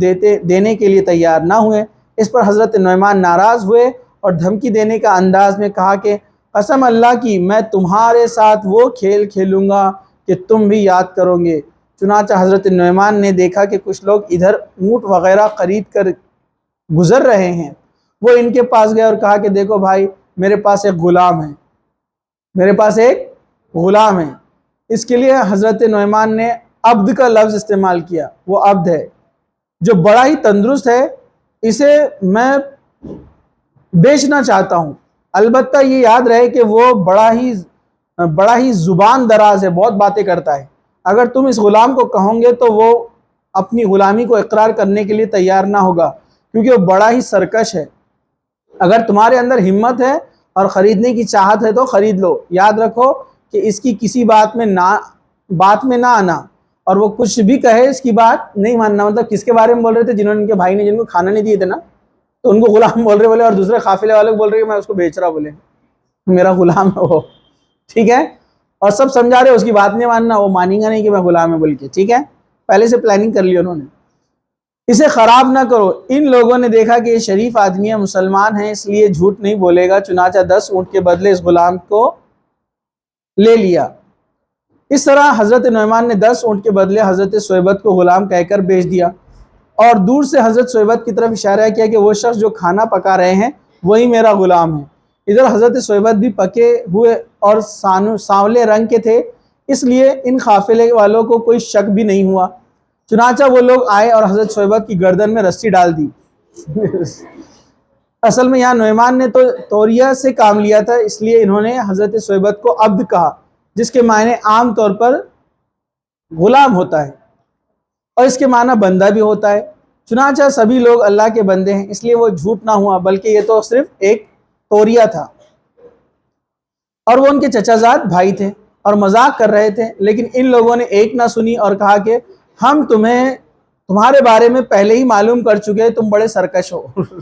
دینے کے لیے تیار نہ ہوئے۔ اس پر حضرت نعمان ناراض ہوئے اور دھمکی دینے کا انداز میں کہا کہ قسم اللہ کی میں تمہارے ساتھ وہ کھیل کھیلوں گا کہ تم بھی یاد کرو گے۔ چنانچہ حضرت نعمان نے دیکھا کہ کچھ لوگ ادھر اونٹ وغیرہ خرید کر گزر رہے ہیں، وہ ان کے پاس گئے اور کہا کہ دیکھو بھائی، میرے پاس ایک غلام ہے، میرے پاس ایک غلام ہے۔ اس کے لیے حضرت نعمان نے عبد کا لفظ استعمال کیا، وہ عبد ہے جو بڑا ہی تندرست ہے، اسے میں بیچنا چاہتا ہوں، البتہ یہ یاد رہے کہ وہ بڑا ہی زبان دراز ہے، بہت باتیں کرتا ہے۔ اگر تم اس غلام کو کہو گے تو وہ اپنی غلامی کو اقرار کرنے کے لیے تیار نہ ہوگا، کیونکہ وہ بڑا ہی سرکش ہے۔ اگر تمہارے اندر ہمت ہے اور خریدنے کی چاہت ہے تو خرید لو، یاد رکھو کہ اس کی کسی بات میں نہ آنا، اور وہ کچھ بھی کہے اس کی بات نہیں ماننا۔ مطلب کس کے بارے میں بول رہے تھے؟ جنہوں نے ان کے بھائی نے جن کو کھانا نہیں دیے تھے نا، تو ان کو غلام بول رہے، اور دوسرے قافلے والے کو بول رہے کہ میں اس کو بیچ رہا، بولے میرا غلام ہے وہ، ٹھیک ہے، اور سب سمجھا رہے اس کی بات نہیں ماننا، وہ مانیں گا نہیں کہ میں غلام ہے بول کے، ٹھیک ہے، پہلے سے پلاننگ کر لی انہوں نے۔ اسے خراب نہ کرو۔ ان لوگوں نے دیکھا کہ یہ شریف آدمی ہے، مسلمان ہیں، اس لیے جھوٹ نہیں بولے گا، چنانچہ 10 اونٹ کے بدلے اس غلام کو لے لیا۔ اس طرح حضرت نعمان نے 10 اونٹ کے بدلے حضرت سویبت کو غلام کہہ کر بیچ دیا، اور دور سے حضرت سویبت کی طرف اشارہ کیا کہ وہ شخص جو کھانا پکا رہے ہیں وہی میرا غلام ہے۔ ادھر حضرت سویبت بھی پکے ہوئے اور سانولے رنگ کے تھے، اس لیے ان قافلے والوں کو کوئی شک بھی نہیں ہوا۔ چنانچہ وہ لوگ آئے اور حضرت سویبت کی گردن میں رسی ڈال دی۔ اصل میں یہاں نعمان نے تو توریہ سے کام لیا تھا، اس لیے انہوں نے حضرت سویبت کو عبد کہا، جس کے معنی عام طور پر غلام ہوتا ہے اور اس کے معنی بندہ بھی ہوتا ہے۔ چنانچہ سبھی لوگ اللہ کے بندے ہیں، اس لیے وہ جھوٹ نہ ہوا، بلکہ یہ تو صرف ایک توریہ تھا، اور وہ ان کے چچا زاد بھائی تھے اور مذاق کر رہے تھے۔ لیکن ان لوگوں نے ایک نہ سنی اور کہا کہ ہم تمہارے بارے میں پہلے ہی معلوم کر چکے، تم بڑے سرکش ہو۔ وہ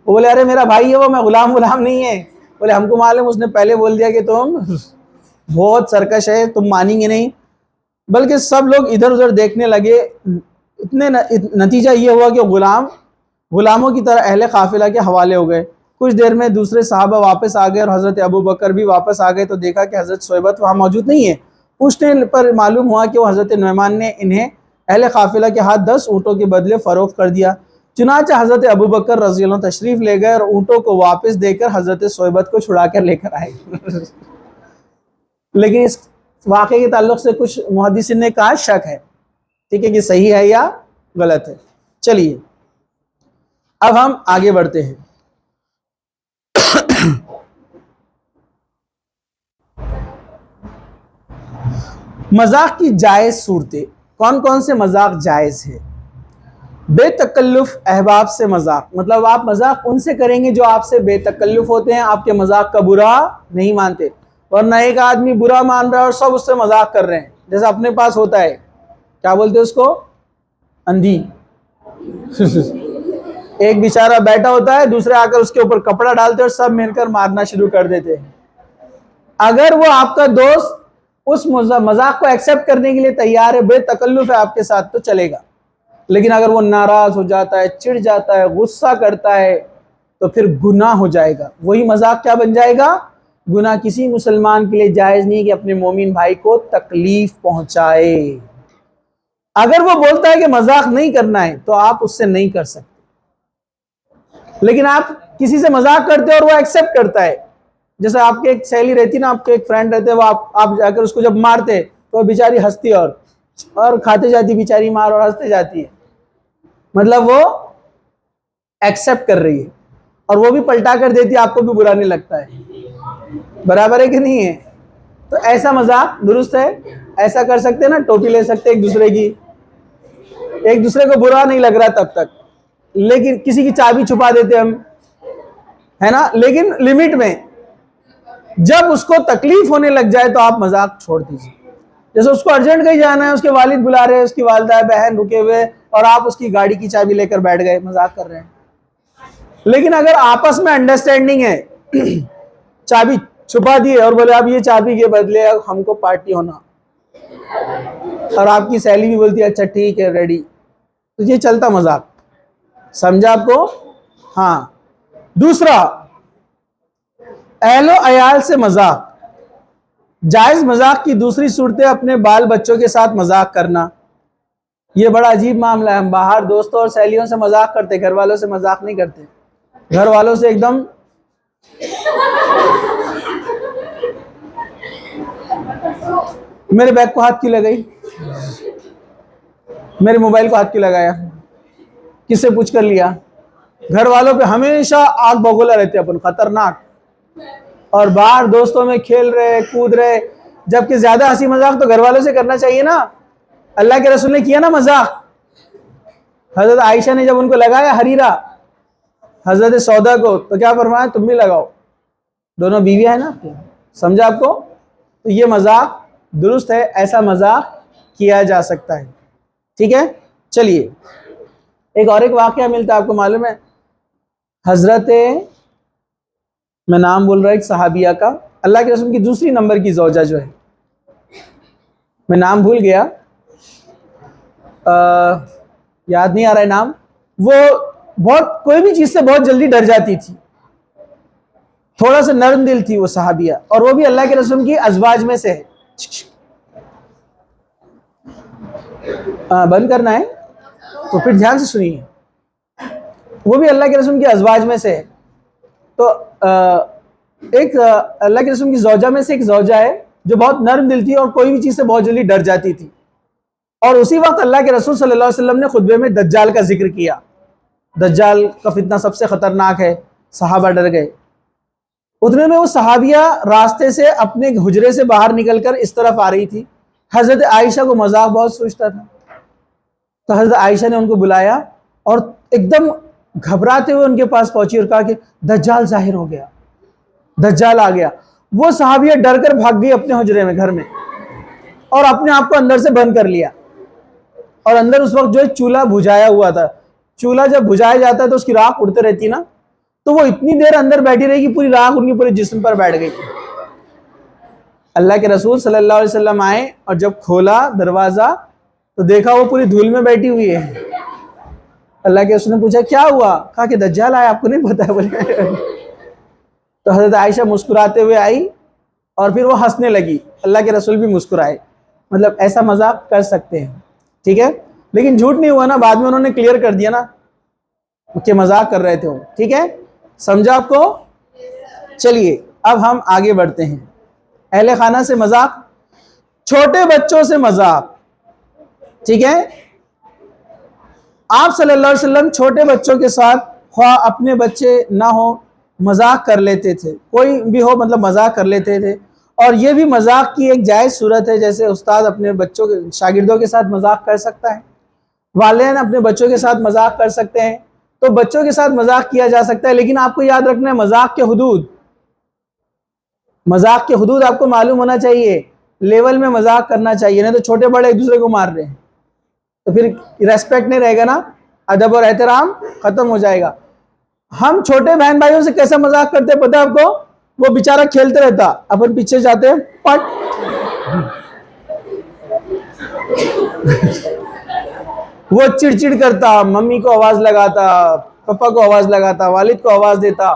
بولے ارے میرا بھائی ہے وہ، میں غلام نہیں ہے۔ بولے ہم کو معلوم، اس نے پہلے بول دیا کہ تم بہت سرکش ہے، تم مانیں گے نہیں۔ بلکہ سب لوگ ادھر ادھر دیکھنے لگے، نتیجہ یہ ہوا کہ غلاموں کی طرح اہل قافلہ کے حوالے ہو گئے۔ کچھ دیر میں دوسرے صحابہ واپس آ گئے اور حضرت ابو بکر بھی واپس آ گئے تو دیکھا کہ حضرت صحبت وہاں موجود نہیں ہے۔ پوچھنے پر معلوم ہوا کہ وہ حضرت نعمان نے انہیں اہل قافلہ کے ہاتھ 10 اونٹوں کے بدلے فروخت کر دیا۔ چنانچہ حضرت ابو بکر رضی اللہ عنہ تشریف لے گئے اور اونٹوں کو واپس دے کر حضرت صحبت کو چھڑا کر لے کر آئے۔ لیکن اس واقعے کے تعلق سے کچھ محدثین نے کہا شک ہے، ٹھیک ہے، کہ صحیح ہے یا غلط ہے۔ چلیے اب ہم آگے بڑھتے ہیں۔ مذاق کی جائز صورتیں کون کون سے مذاق جائز ہے؟ بے تکلف احباب سے مذاق، مطلب آپ مذاق ان سے کریں گے جو آپ سے بے تکلف ہوتے ہیں، آپ کے مذاق کا برا نہیں مانتے، ورنہ ایک آدمی برا مان رہا ہے اور سب اس سے مذاق کر رہے ہیں، جیسا اپنے پاس ہوتا ہے، کیا بولتے ہیں اس کو، اندھی۔ ایک بیچارہ بیٹھا ہوتا ہے، دوسرے آ کر اس کے اوپر کپڑا ڈالتے اور سب مل کر مارنا شروع کر دیتے ہیں۔ اگر وہ آپ کا دوست اس مذاق کو ایکسیپٹ کرنے کے لیے تیار ہے، بے تکلف ہے آپ کے ساتھ، تو چلے گا، لیکن اگر وہ ناراض ہو جاتا ہے، چڑ جاتا ہے، غصہ کرتا ہے، تو پھر گناہ ہو جائے گا۔ وہی مذاق کیا بن جائے گا؟ گناہ۔ کسی مسلمان کے لیے جائز نہیں کہ اپنے مومن بھائی کو تکلیف پہنچائے۔ اگر وہ بولتا ہے کہ مذاق نہیں کرنا ہے تو آپ اس سے نہیں کر سکتے، لیکن آپ کسی سے مذاق کرتے اور وہ ایکسیپٹ کرتا ہے، جیسے آپ کے ایک سہیلی رہتی نا، آپ کے ایک فرینڈ رہتے، وہ آپ جا کر اس کو جب مارتے تو وہ بیچاری ہنستی اور کھاتے جاتی بیچاری مار اور ہنستے جاتی ہے، مطلب وہ ایکسیپٹ کر رہی ہے، اور وہ بھی پلٹا کر دیتی ہے، آپ کو بھی برا نہیں لگتا ہے، برابر ہے کہ نہیں ہے؟ تو ایسا مذاق درست ہے؟ ایسا کر سکتے نا، ٹوپی لے سکتے ایک دوسرے کی، ایک دوسرے کو برا نہیں لگ رہا تب تک، لیکن کسی کی چابی چھپا دیتے ہم، ہے نا، لیکن لمٹ میں۔ جب اس کو تکلیف ہونے لگ جائے تو آپ مذاق چھوڑ دیجیے۔ جیسے اس کو ارجنٹ کہیں جانا ہے، اس کے والد بلا رہے ہیں، اس کی والدہ بہن رکے ہوئے، اور آپ اس کی گاڑی کی چابی لے کر بیٹھ گئے، مذاق کر رہے ہیں۔ لیکن اگر آپس میں انڈرسٹینڈنگ ہے، چابی چھپا دی اور بولے اب یہ چابی کے بدلے ہم کو پارٹی ہونا، اور آپ کی سہیلی بھی بولتی ہے اچھا ٹھیک ہے ریڈی، تو یہ چلتا مذاق، سمجھا آپ کو؟ ہاں۔ دوسرا، اہل و عیال سے مذاق۔ جائز مذاق کی دوسری صورتیں اپنے بال بچوں کے ساتھ مذاق کرنا۔ یہ بڑا عجیب معاملہ ہے، ہم باہر دوستوں اور سہیلیوں سے مذاق کرتے، گھر والوں سے مذاق نہیں کرتے، گھر والوں سے ایک دم میرے بیگ کو ہاتھ کیوں لگائی، میرے موبائل کو ہاتھ کیوں لگایا، کس سے پوچھ کر لیا؟ گھر والوں پہ ہمیشہ آگ بگولا رہتے اپن، خطرناک، اور باہر دوستوں میں کھیل رہے کود رہے، جبکہ زیادہ ہنسی مذاق تو گھر والوں سے کرنا چاہیے نا۔ اللہ کے رسول نے کیا نا مذاق، حضرت عائشہ نے جب ان کو لگایا حریرہ حضرت سودا کو، تو کیا فرمایا؟ تم بھی لگاؤ، دونوں بیویاں ہیں نا، سمجھا آپ کو؟ تو یہ مذاق درست ہے، ایسا مذاق کیا جا سکتا ہے، ٹھیک ہے۔ چلیے ایک واقعہ ملتا ہے، آپ کو معلوم ہے، حضرت، میں نام بول رہا ایک صحابیہ کا، اللہ کے رسول کی دوسری نمبر کی زوجہ جو ہے، میں نام بھول گیا، یاد نہیں آ رہا ہے نام، وہ بہت کوئی بھی چیز سے بہت جلدی ڈر جاتی تھی، تھوڑا سا نرم دل تھی وہ صحابیہ، اور وہ بھی اللہ کے رسول کی ازواج میں سے ہے۔ بند کرنا ہے تو پھر دھیان سے سنیے، وہ بھی اللہ کے رسول کی ازواج میں سے ہے۔ تو ایک اللہ کے رسول کی زوجہ میں سے ایک زوجہ ہے جو بہت نرم دل تھی اور کوئی بھی چیز سے بہت جلدی ڈر جاتی تھی، اور اسی وقت اللہ کے رسول صلی اللہ علیہ وسلم نے خطبے میں دجال کا ذکر کیا، دجال کا فتنہ سب سے خطرناک ہے، صحابہ ڈر گئے۔ اتنے میں وہ صحابیہ راستے سے اپنے حجرے سے باہر نکل کر اس طرف آ رہی تھی، حضرت عائشہ کو مذاق بہت سوچتا تھا، تو حضرت عائشہ نے ان کو بلایا اور ایک دم گھبراتے ہوئے ان کے پاس پہنچی اور کہا کہ دجال ظاہر ہو گیا، دجال آ گیا۔ وہ صحابیہ ڈر کر بھاگ گئی اپنے حجرے میں، گھر میں، اور اپنے آپ کو اندر سے بند کر لیا، اور اندر اس وقت جو ہے چولہا بجھایا ہوا تھا، چولہا جب بجھایا جاتا ہے تو اس کی راکھ اڑتے رہتی نا، تو وہ اتنی دیر اندر بیٹھی رہی کہ پوری راکھ ان کے پورے جسم پر بیٹھ گئی۔ اللہ کے رسول صلی اللہ علیہ وسلم آئے اور جب کھولا دروازہ تو دیکھا وہ پوری دھول میں بیٹھی ہوئی ہے. اللہ کے رسول نے پوچھا کیا ہوا؟ کہا کہ دجال آیا، آپ کو نہیں پتا ہے بولے. تو حضرت عائشہ مسکراتے ہوئے آئی اور پھر وہ ہنسنے لگی. اللہ کے رسول بھی مسکرائے. مطلب ایسا مذاق کر سکتے ہیں، ٹھیک ہے، لیکن جھوٹ نہیں ہوا نا، بعد میں انہوں نے کلیئر کر دیا نا کہ مذاق کر رہے تھے وہ. ٹھیک ہے، سمجھا آپ کو؟ چلیے اب ہم آگے بڑھتے ہیں. اہل خانہ سے مذاق، چھوٹے بچوں سے مذاق. ٹھیک ہے، آپ صلی اللہ علیہ وسلم چھوٹے بچوں کے ساتھ، خواہ اپنے بچے نہ ہو، مذاق کر لیتے تھے. کوئی بھی ہو مطلب مذاق کر لیتے تھے. اور یہ بھی مذاق کی ایک جائز صورت ہے، جیسے استاد اپنے بچوں کے شاگردوں کے ساتھ مذاق کر سکتا ہے، والدین اپنے بچوں کے ساتھ مذاق کر سکتے ہیں. تو بچوں کے ساتھ مذاق کیا جا سکتا ہے، لیکن آپ کو یاد رکھنا ہے مذاق کے حدود. مذاق کے حدود آپ کو معلوم ہونا چاہیے. لیول میں مذاق کرنا چاہیے، نہیں تو چھوٹے بڑے ایک دوسرے کو مار رہے ہیں تو پھر ریسپیکٹ نہیں رہے گا نا، ادب اور احترام ختم ہو جائے گا. ہم چھوٹے بہن بھائیوں سے کیسا مذاق کرتے پتہ ہے آپ کو؟ وہ بیچارہ کھیلتے رہتا، اپن پیچھے جاتے ہیں پٹ. وہ چڑچڑ کرتا، ممی کو آواز لگاتا، پپا کو آواز لگاتا، والد کو آواز دیتا،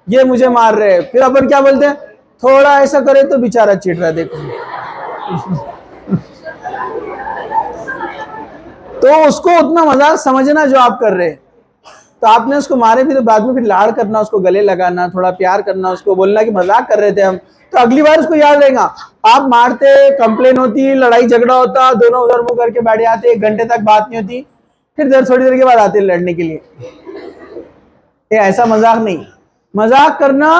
یہ مجھے مار رہے. پھر اپن کیا بولتے ہیں؟ تھوڑا ایسا کرے تو بیچارہ چڑ رہا ہے دیکھو. تو اس کو اتنا مذاق سمجھنا جو آپ کر رہے ہیں. تو آپ نے اس کو مارے بھی تو بعد میں پھر لاڑ کرنا، اس کو گلے لگانا، تھوڑا پیار کرنا، اس کو بولنا کہ مذاق کر رہے تھے ہم. تو اگلی بار اس کو یاد رہے گا. آپ مارتے، کمپلین ہوتی، لڑائی جھگڑا ہوتا، دونوں ادھر منہ کر کے بیٹھ جاتے، 1 گھنٹے تک بات نہیں ہوتی، پھر تھوڑی دیر کے بعد آتے لڑنے کے لیے. یہ ایسا مذاق نہیں. مذاق کرنا،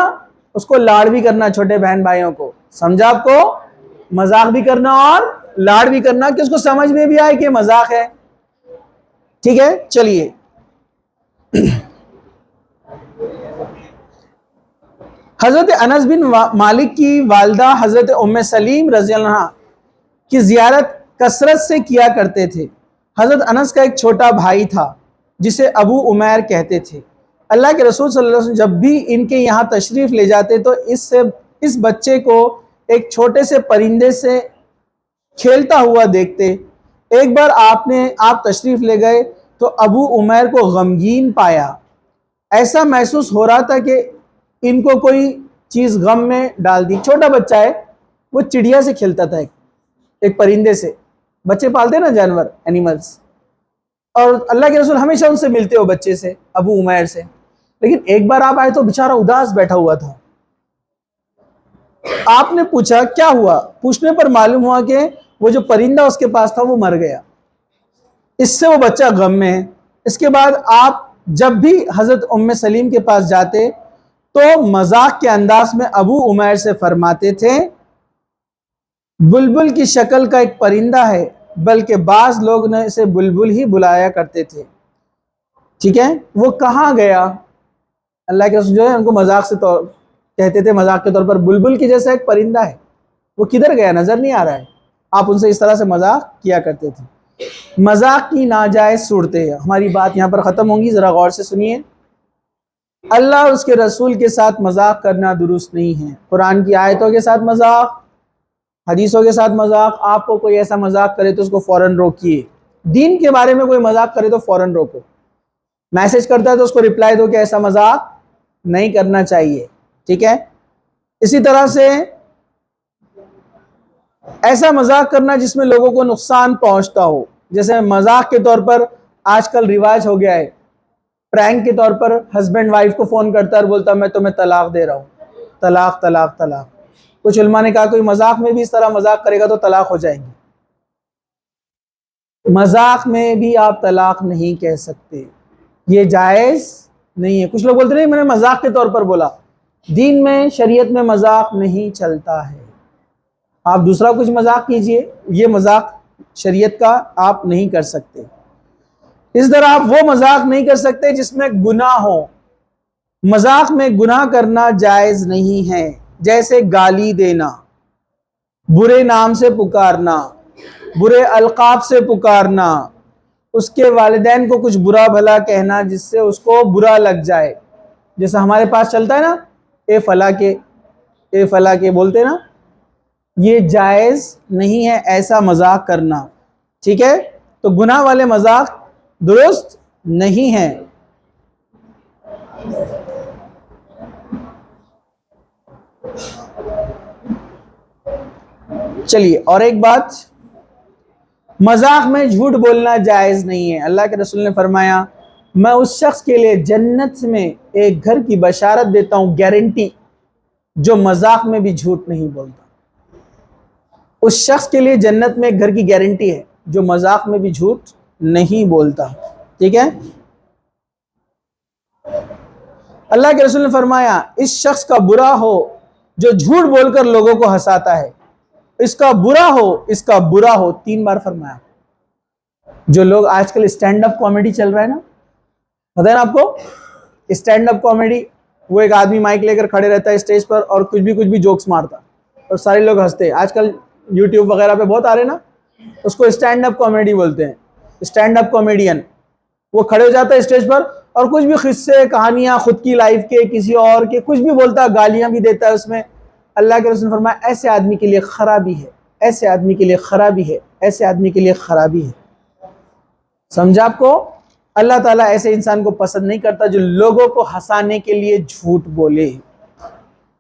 اس کو لاڑ بھی کرنا چھوٹے بہن بھائیوں کو. سمجھا آپ کو؟ مذاق بھی کرنا اور لاڑ بھی کرنا کہ اس کو سمجھ میں بھی آئے کہ مذاق ہے. ٹھیک ہے، چلیے. حضرت انس بن مالک کی والدہ حضرت ام سلیم رضی اللہ عنہ کی زیارت کثرت سے کیا کرتے تھے. حضرت انس کا ایک چھوٹا بھائی تھا جسے ابو عمیر کہتے تھے. اللہ کے رسول صلی اللہ علیہ وسلم جب بھی ان کے یہاں تشریف لے جاتے تو اس بچے کو ایک چھوٹے سے پرندے سے کھیلتا ہوا دیکھتے. ایک بار آپ تشریف لے گئے تو ابو عمیر کو غمگین پایا. ایسا محسوس ہو رہا تھا کہ ان کو کوئی چیز غم میں ڈال دی. چھوٹا بچہ ہے، وہ چڑیا سے کھیلتا تھا، ایک پرندے سے. بچے پالتے نا جانور، اینیملز، اور اللہ کے رسول ہمیشہ ان سے ملتے ہو بچے سے، ابو عمیر سے. لیکن ایک بار آپ آئے تو بیچارہ اداس بیٹھا ہوا تھا. آپ نے پوچھا کیا ہوا؟ پوچھنے پر معلوم ہوا کہ وہ جو پرندہ اس کے پاس تھا وہ مر گیا. اس سے وہ بچہ غم میں ہے. اس کے بعد آپ جب بھی حضرت ام سلیم کے پاس جاتے تو مذاق کے انداز میں ابو عمیر سے فرماتے تھے بلبل کی شکل کا ایک پرندہ ہے، بلکہ بعض لوگ نے اسے بلبل ہی بلایا کرتے تھے. ٹھیک ہے، وہ کہاں گیا؟ اللہ کے رسول جو ہے ان کو مذاق سے کہتے تھے، مذاق کے طور پر بلبل کی جیسا ایک پرندہ ہے، وہ کدھر گیا؟ نظر نہیں آ رہا ہے. آپ ان سے اس طرح سے مذاق کیا کرتے تھے. مذاق کی ناجائز صورتیں. ہماری بات یہاں پر ختم ہوگی، ذرا غور سے سنیے. اللہ اور اس کے رسول کے ساتھ مذاق کرنا درست نہیں ہے. قرآن کی آیتوں کے ساتھ مذاق، حدیثوں کے ساتھ مذاق. آپ کو کوئی ایسا مذاق کرے تو اس کو فوراً روکیے. دین کے بارے میں کوئی مذاق کرے تو فوراً روکو. میسج کرتا ہے تو اس کو رپلائی دو کہ ایسا مذاق نہیں کرنا چاہیے. ٹھیک ہے. اسی طرح سے ایسا مذاق کرنا جس میں لوگوں کو نقصان پہنچتا ہو، جیسے مذاق کے طور پر آج کل رواج ہو گیا ہے، پرینک کے طور پر ہسبینڈ وائف کو فون کرتا ہے اور بولتا میں تمہیں طلاق دے رہا ہوں، طلاق طلاق طلاق. کچھ علماء نے کہا کوئی مذاق میں بھی اس طرح مذاق کرے گا تو طلاق ہو جائے گی. مذاق میں بھی آپ طلاق نہیں کہہ سکتے، یہ جائز نہیں ہے. کچھ لوگ بولتے نہیں میں نے مذاق کے طور پر بولا. دین میں، شریعت میں مذاق نہیں چلتا ہے. آپ دوسرا کچھ مذاق کیجئے، یہ مذاق شریعت کا آپ نہیں کر سکتے. اس طرح آپ وہ مذاق نہیں کر سکتے جس میں گناہ ہو. مذاق میں گناہ کرنا جائز نہیں ہے، جیسے گالی دینا، برے نام سے پکارنا، برے القاب سے پکارنا، اس کے والدین کو کچھ برا بھلا کہنا جس سے اس کو برا لگ جائے. جیسا ہمارے پاس چلتا ہے نا، اے فلاں کے بولتے نا، یہ جائز نہیں ہے ایسا مذاق کرنا. ٹھیک ہے. تو گناہ والے مذاق درست نہیں ہیں۔ چلیے اور ایک بات، مذاق میں جھوٹ بولنا جائز نہیں ہے۔ اللہ کے رسول نے فرمایا میں اس شخص کے لیے جنت میں ایک گھر کی بشارت دیتا ہوں، گارنٹی، جو مذاق میں بھی جھوٹ نہیں بولتا۔ اس شخص کے لیے جنت میں ایک گھر کی گارنٹی ہے جو مذاق میں بھی جھوٹ نہیں بولتا، ٹھیک ہے۔ اللہ کے رسول نے فرمایا اس شخص کا برا ہو جو جھوٹ بول کر لوگوں کو ہنساتا ہے، اس کا برا ہو، اس کا برا ہو، 3 بار فرمایا۔ جو لوگ آج کل اسٹینڈ اپ کامیڈی چل رہا ہے نا، پتہ ہے نا آپ کو، اسٹینڈ اپ کامیڈی، وہ ایک آدمی مائک لے کر کھڑے رہتا ہے اسٹیج پر اور کچھ بھی جوکس مارتا اور سارے لوگ ہنستے ہیں۔ آج کل یوٹیوب وغیرہ پہ بہت آ رہے ہیں نا، اس کو اسٹینڈ اپ کامیڈی بولتے ہیں، اسٹینڈ اپ کامیڈین۔ وہ کھڑے ہو جاتا ہے اسٹیج پر اور کچھ بھی قصے کہانیاں خود کی لائف کے، کسی اور کے، کچھ بھی بولتا ہے، گالیاں بھی دیتا ہے اس میں۔ اللہ کے رسول نے فرمایا ایسے آدمی کے لیے خرابی ہے، ایسے آدمی کے لیے خرابی ہے، ایسے آدمی کے لیے خرابی ہے۔ سمجھا آپ کو؟ اللہ تعالیٰ ایسے انسان کو پسند نہیں کرتا جو لوگوں کو ہنسانے کے لیے جھوٹ بولے۔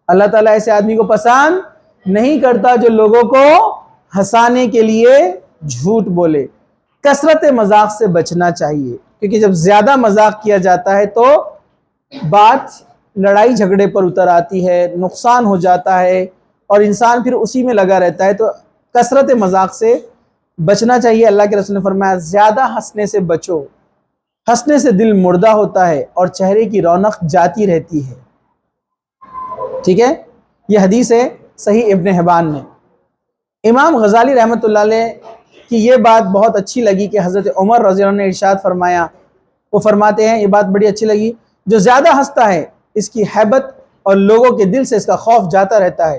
اللہ تعالیٰ ایسے آدمی کو پسند نہیں کرتا جو لوگوں کو ہنسانے کے لیے جھوٹ بولے۔ کثرت مذاق سے بچنا چاہیے، کیونکہ جب زیادہ مذاق کیا جاتا ہے تو بات لڑائی جھگڑے پر اتر آتی ہے، نقصان ہو جاتا ہے اور انسان پھر اسی میں لگا رہتا ہے۔ تو کثرت مذاق سے بچنا چاہیے۔ اللہ کے رسول نے فرمایا زیادہ ہنسنے سے بچو، ہنسنے سے دل مردہ ہوتا ہے اور چہرے کی رونق جاتی رہتی ہے، ٹھیک ہے۔ یہ حدیث ہے صحیح ابن حبان میں۔ امام غزالی رحمۃ اللہ علیہ کی یہ بات بہت اچھی لگی کہ حضرت عمر رضی اللہ عنہ نے ارشاد فرمایا، وہ فرماتے ہیں، یہ بات بڑی اچھی لگی، جو زیادہ ہنستا ہے اس کی ہیبت اور لوگوں کے دل سے اس کا خوف جاتا رہتا ہے،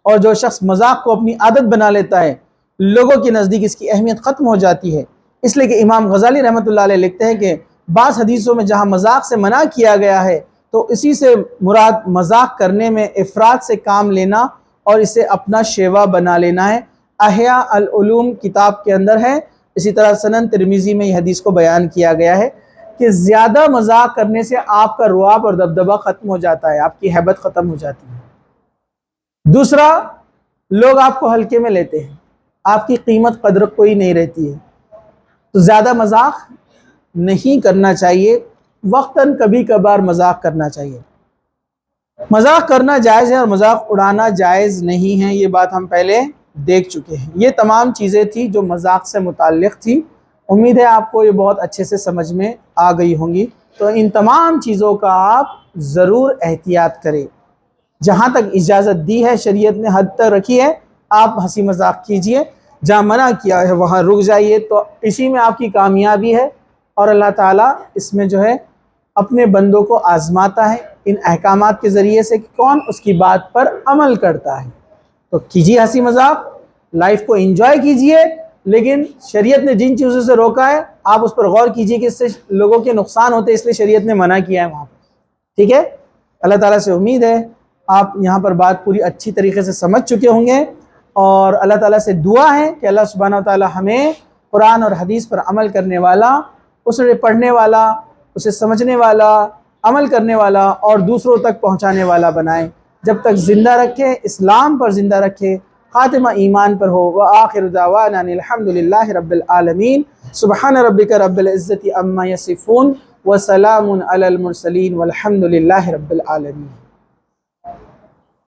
اور جو شخص مذاق کو اپنی عادت بنا لیتا ہے لوگوں کے نزدیک اس کی اہمیت ختم ہو جاتی ہے۔ اس لیے کہ امام غزالی رحمۃ اللہ علیہ لکھتے ہیں کہ بعض حدیثوں میں جہاں مذاق سے منع کیا گیا ہے تو اسی سے مراد مذاق کرنے میں افراد سے کام لینا اور اسے اپنا شیوا بنا لینا ہے۔ احیاء العلوم کتاب کے اندر ہے۔ اسی طرح سنن ترمذی میں یہ حدیث کو بیان کیا گیا ہے کہ زیادہ مذاق کرنے سے آپ کا رعب اور دبدبہ ختم ہو جاتا ہے، آپ کی ہیبت ختم ہو جاتی ہے۔ دوسرا، لوگ آپ کو ہلکے میں لیتے ہیں، آپ کی قیمت قدر کوئی نہیں رہتی ہے، تو زیادہ مذاق نہیں کرنا چاہیے، وقتاً کبھی کبھار مذاق کرنا چاہیے۔ مذاق کرنا جائز ہے اور مذاق اڑانا جائز نہیں ہے، یہ بات ہم پہلے دیکھ چکے ہیں۔ یہ تمام چیزیں تھی جو مذاق سے متعلق تھی۔ امید ہے آپ کو یہ بہت اچھے سے سمجھ میں آ گئی ہوں گی۔ تو ان تمام چیزوں کا آپ ضرور احتیاط کریں۔ جہاں تک اجازت دی ہے شریعت نے، حد تک رکھی ہے، آپ ہنسی مذاق کیجئے۔ جہاں منع کیا ہے وہاں رک جائیے، تو اسی میں آپ کی کامیابی ہے، اور اللہ تعالیٰ اس میں جو ہے اپنے بندوں کو آزماتا ہے ان احکامات کے ذریعے سے کہ کون اس کی بات پر عمل کرتا ہے۔ تو کیجیے ہنسی مذاق، لائف کو انجوائے کیجیے، لیکن شریعت نے جن چیزوں سے روکا ہے آپ اس پر غور کیجیے کہ اس سے لوگوں کے نقصان ہوتے ہیں، اس لیے شریعت نے منع کیا ہے وہاں پر، ٹھیک ہے۔ اللہ تعالیٰ سے امید ہے آپ یہاں پر بات پوری اچھی طریقے سے سمجھ چکے ہوں گے، اور اللہ تعالیٰ سے دعا ہے کہ اللہ سبحانہ و تعالیٰ ہمیں قرآن اور حدیث پر عمل کرنے والا، اسے پڑھنے والا، اسے سمجھنے والا، عمل کرنے والا اور دوسروں تک پہنچانے والا بنائے۔ جب تک زندہ رکھے، اسلام پر زندہ رکھے، خاتمہ ایمان پر ہو۔ وآخر دعوانا الحمدللہ رب العالمین۔ سبحان ربک رب العزت عما یصفون وسلام علی المرسلین والحمدللہ رب العالمین۔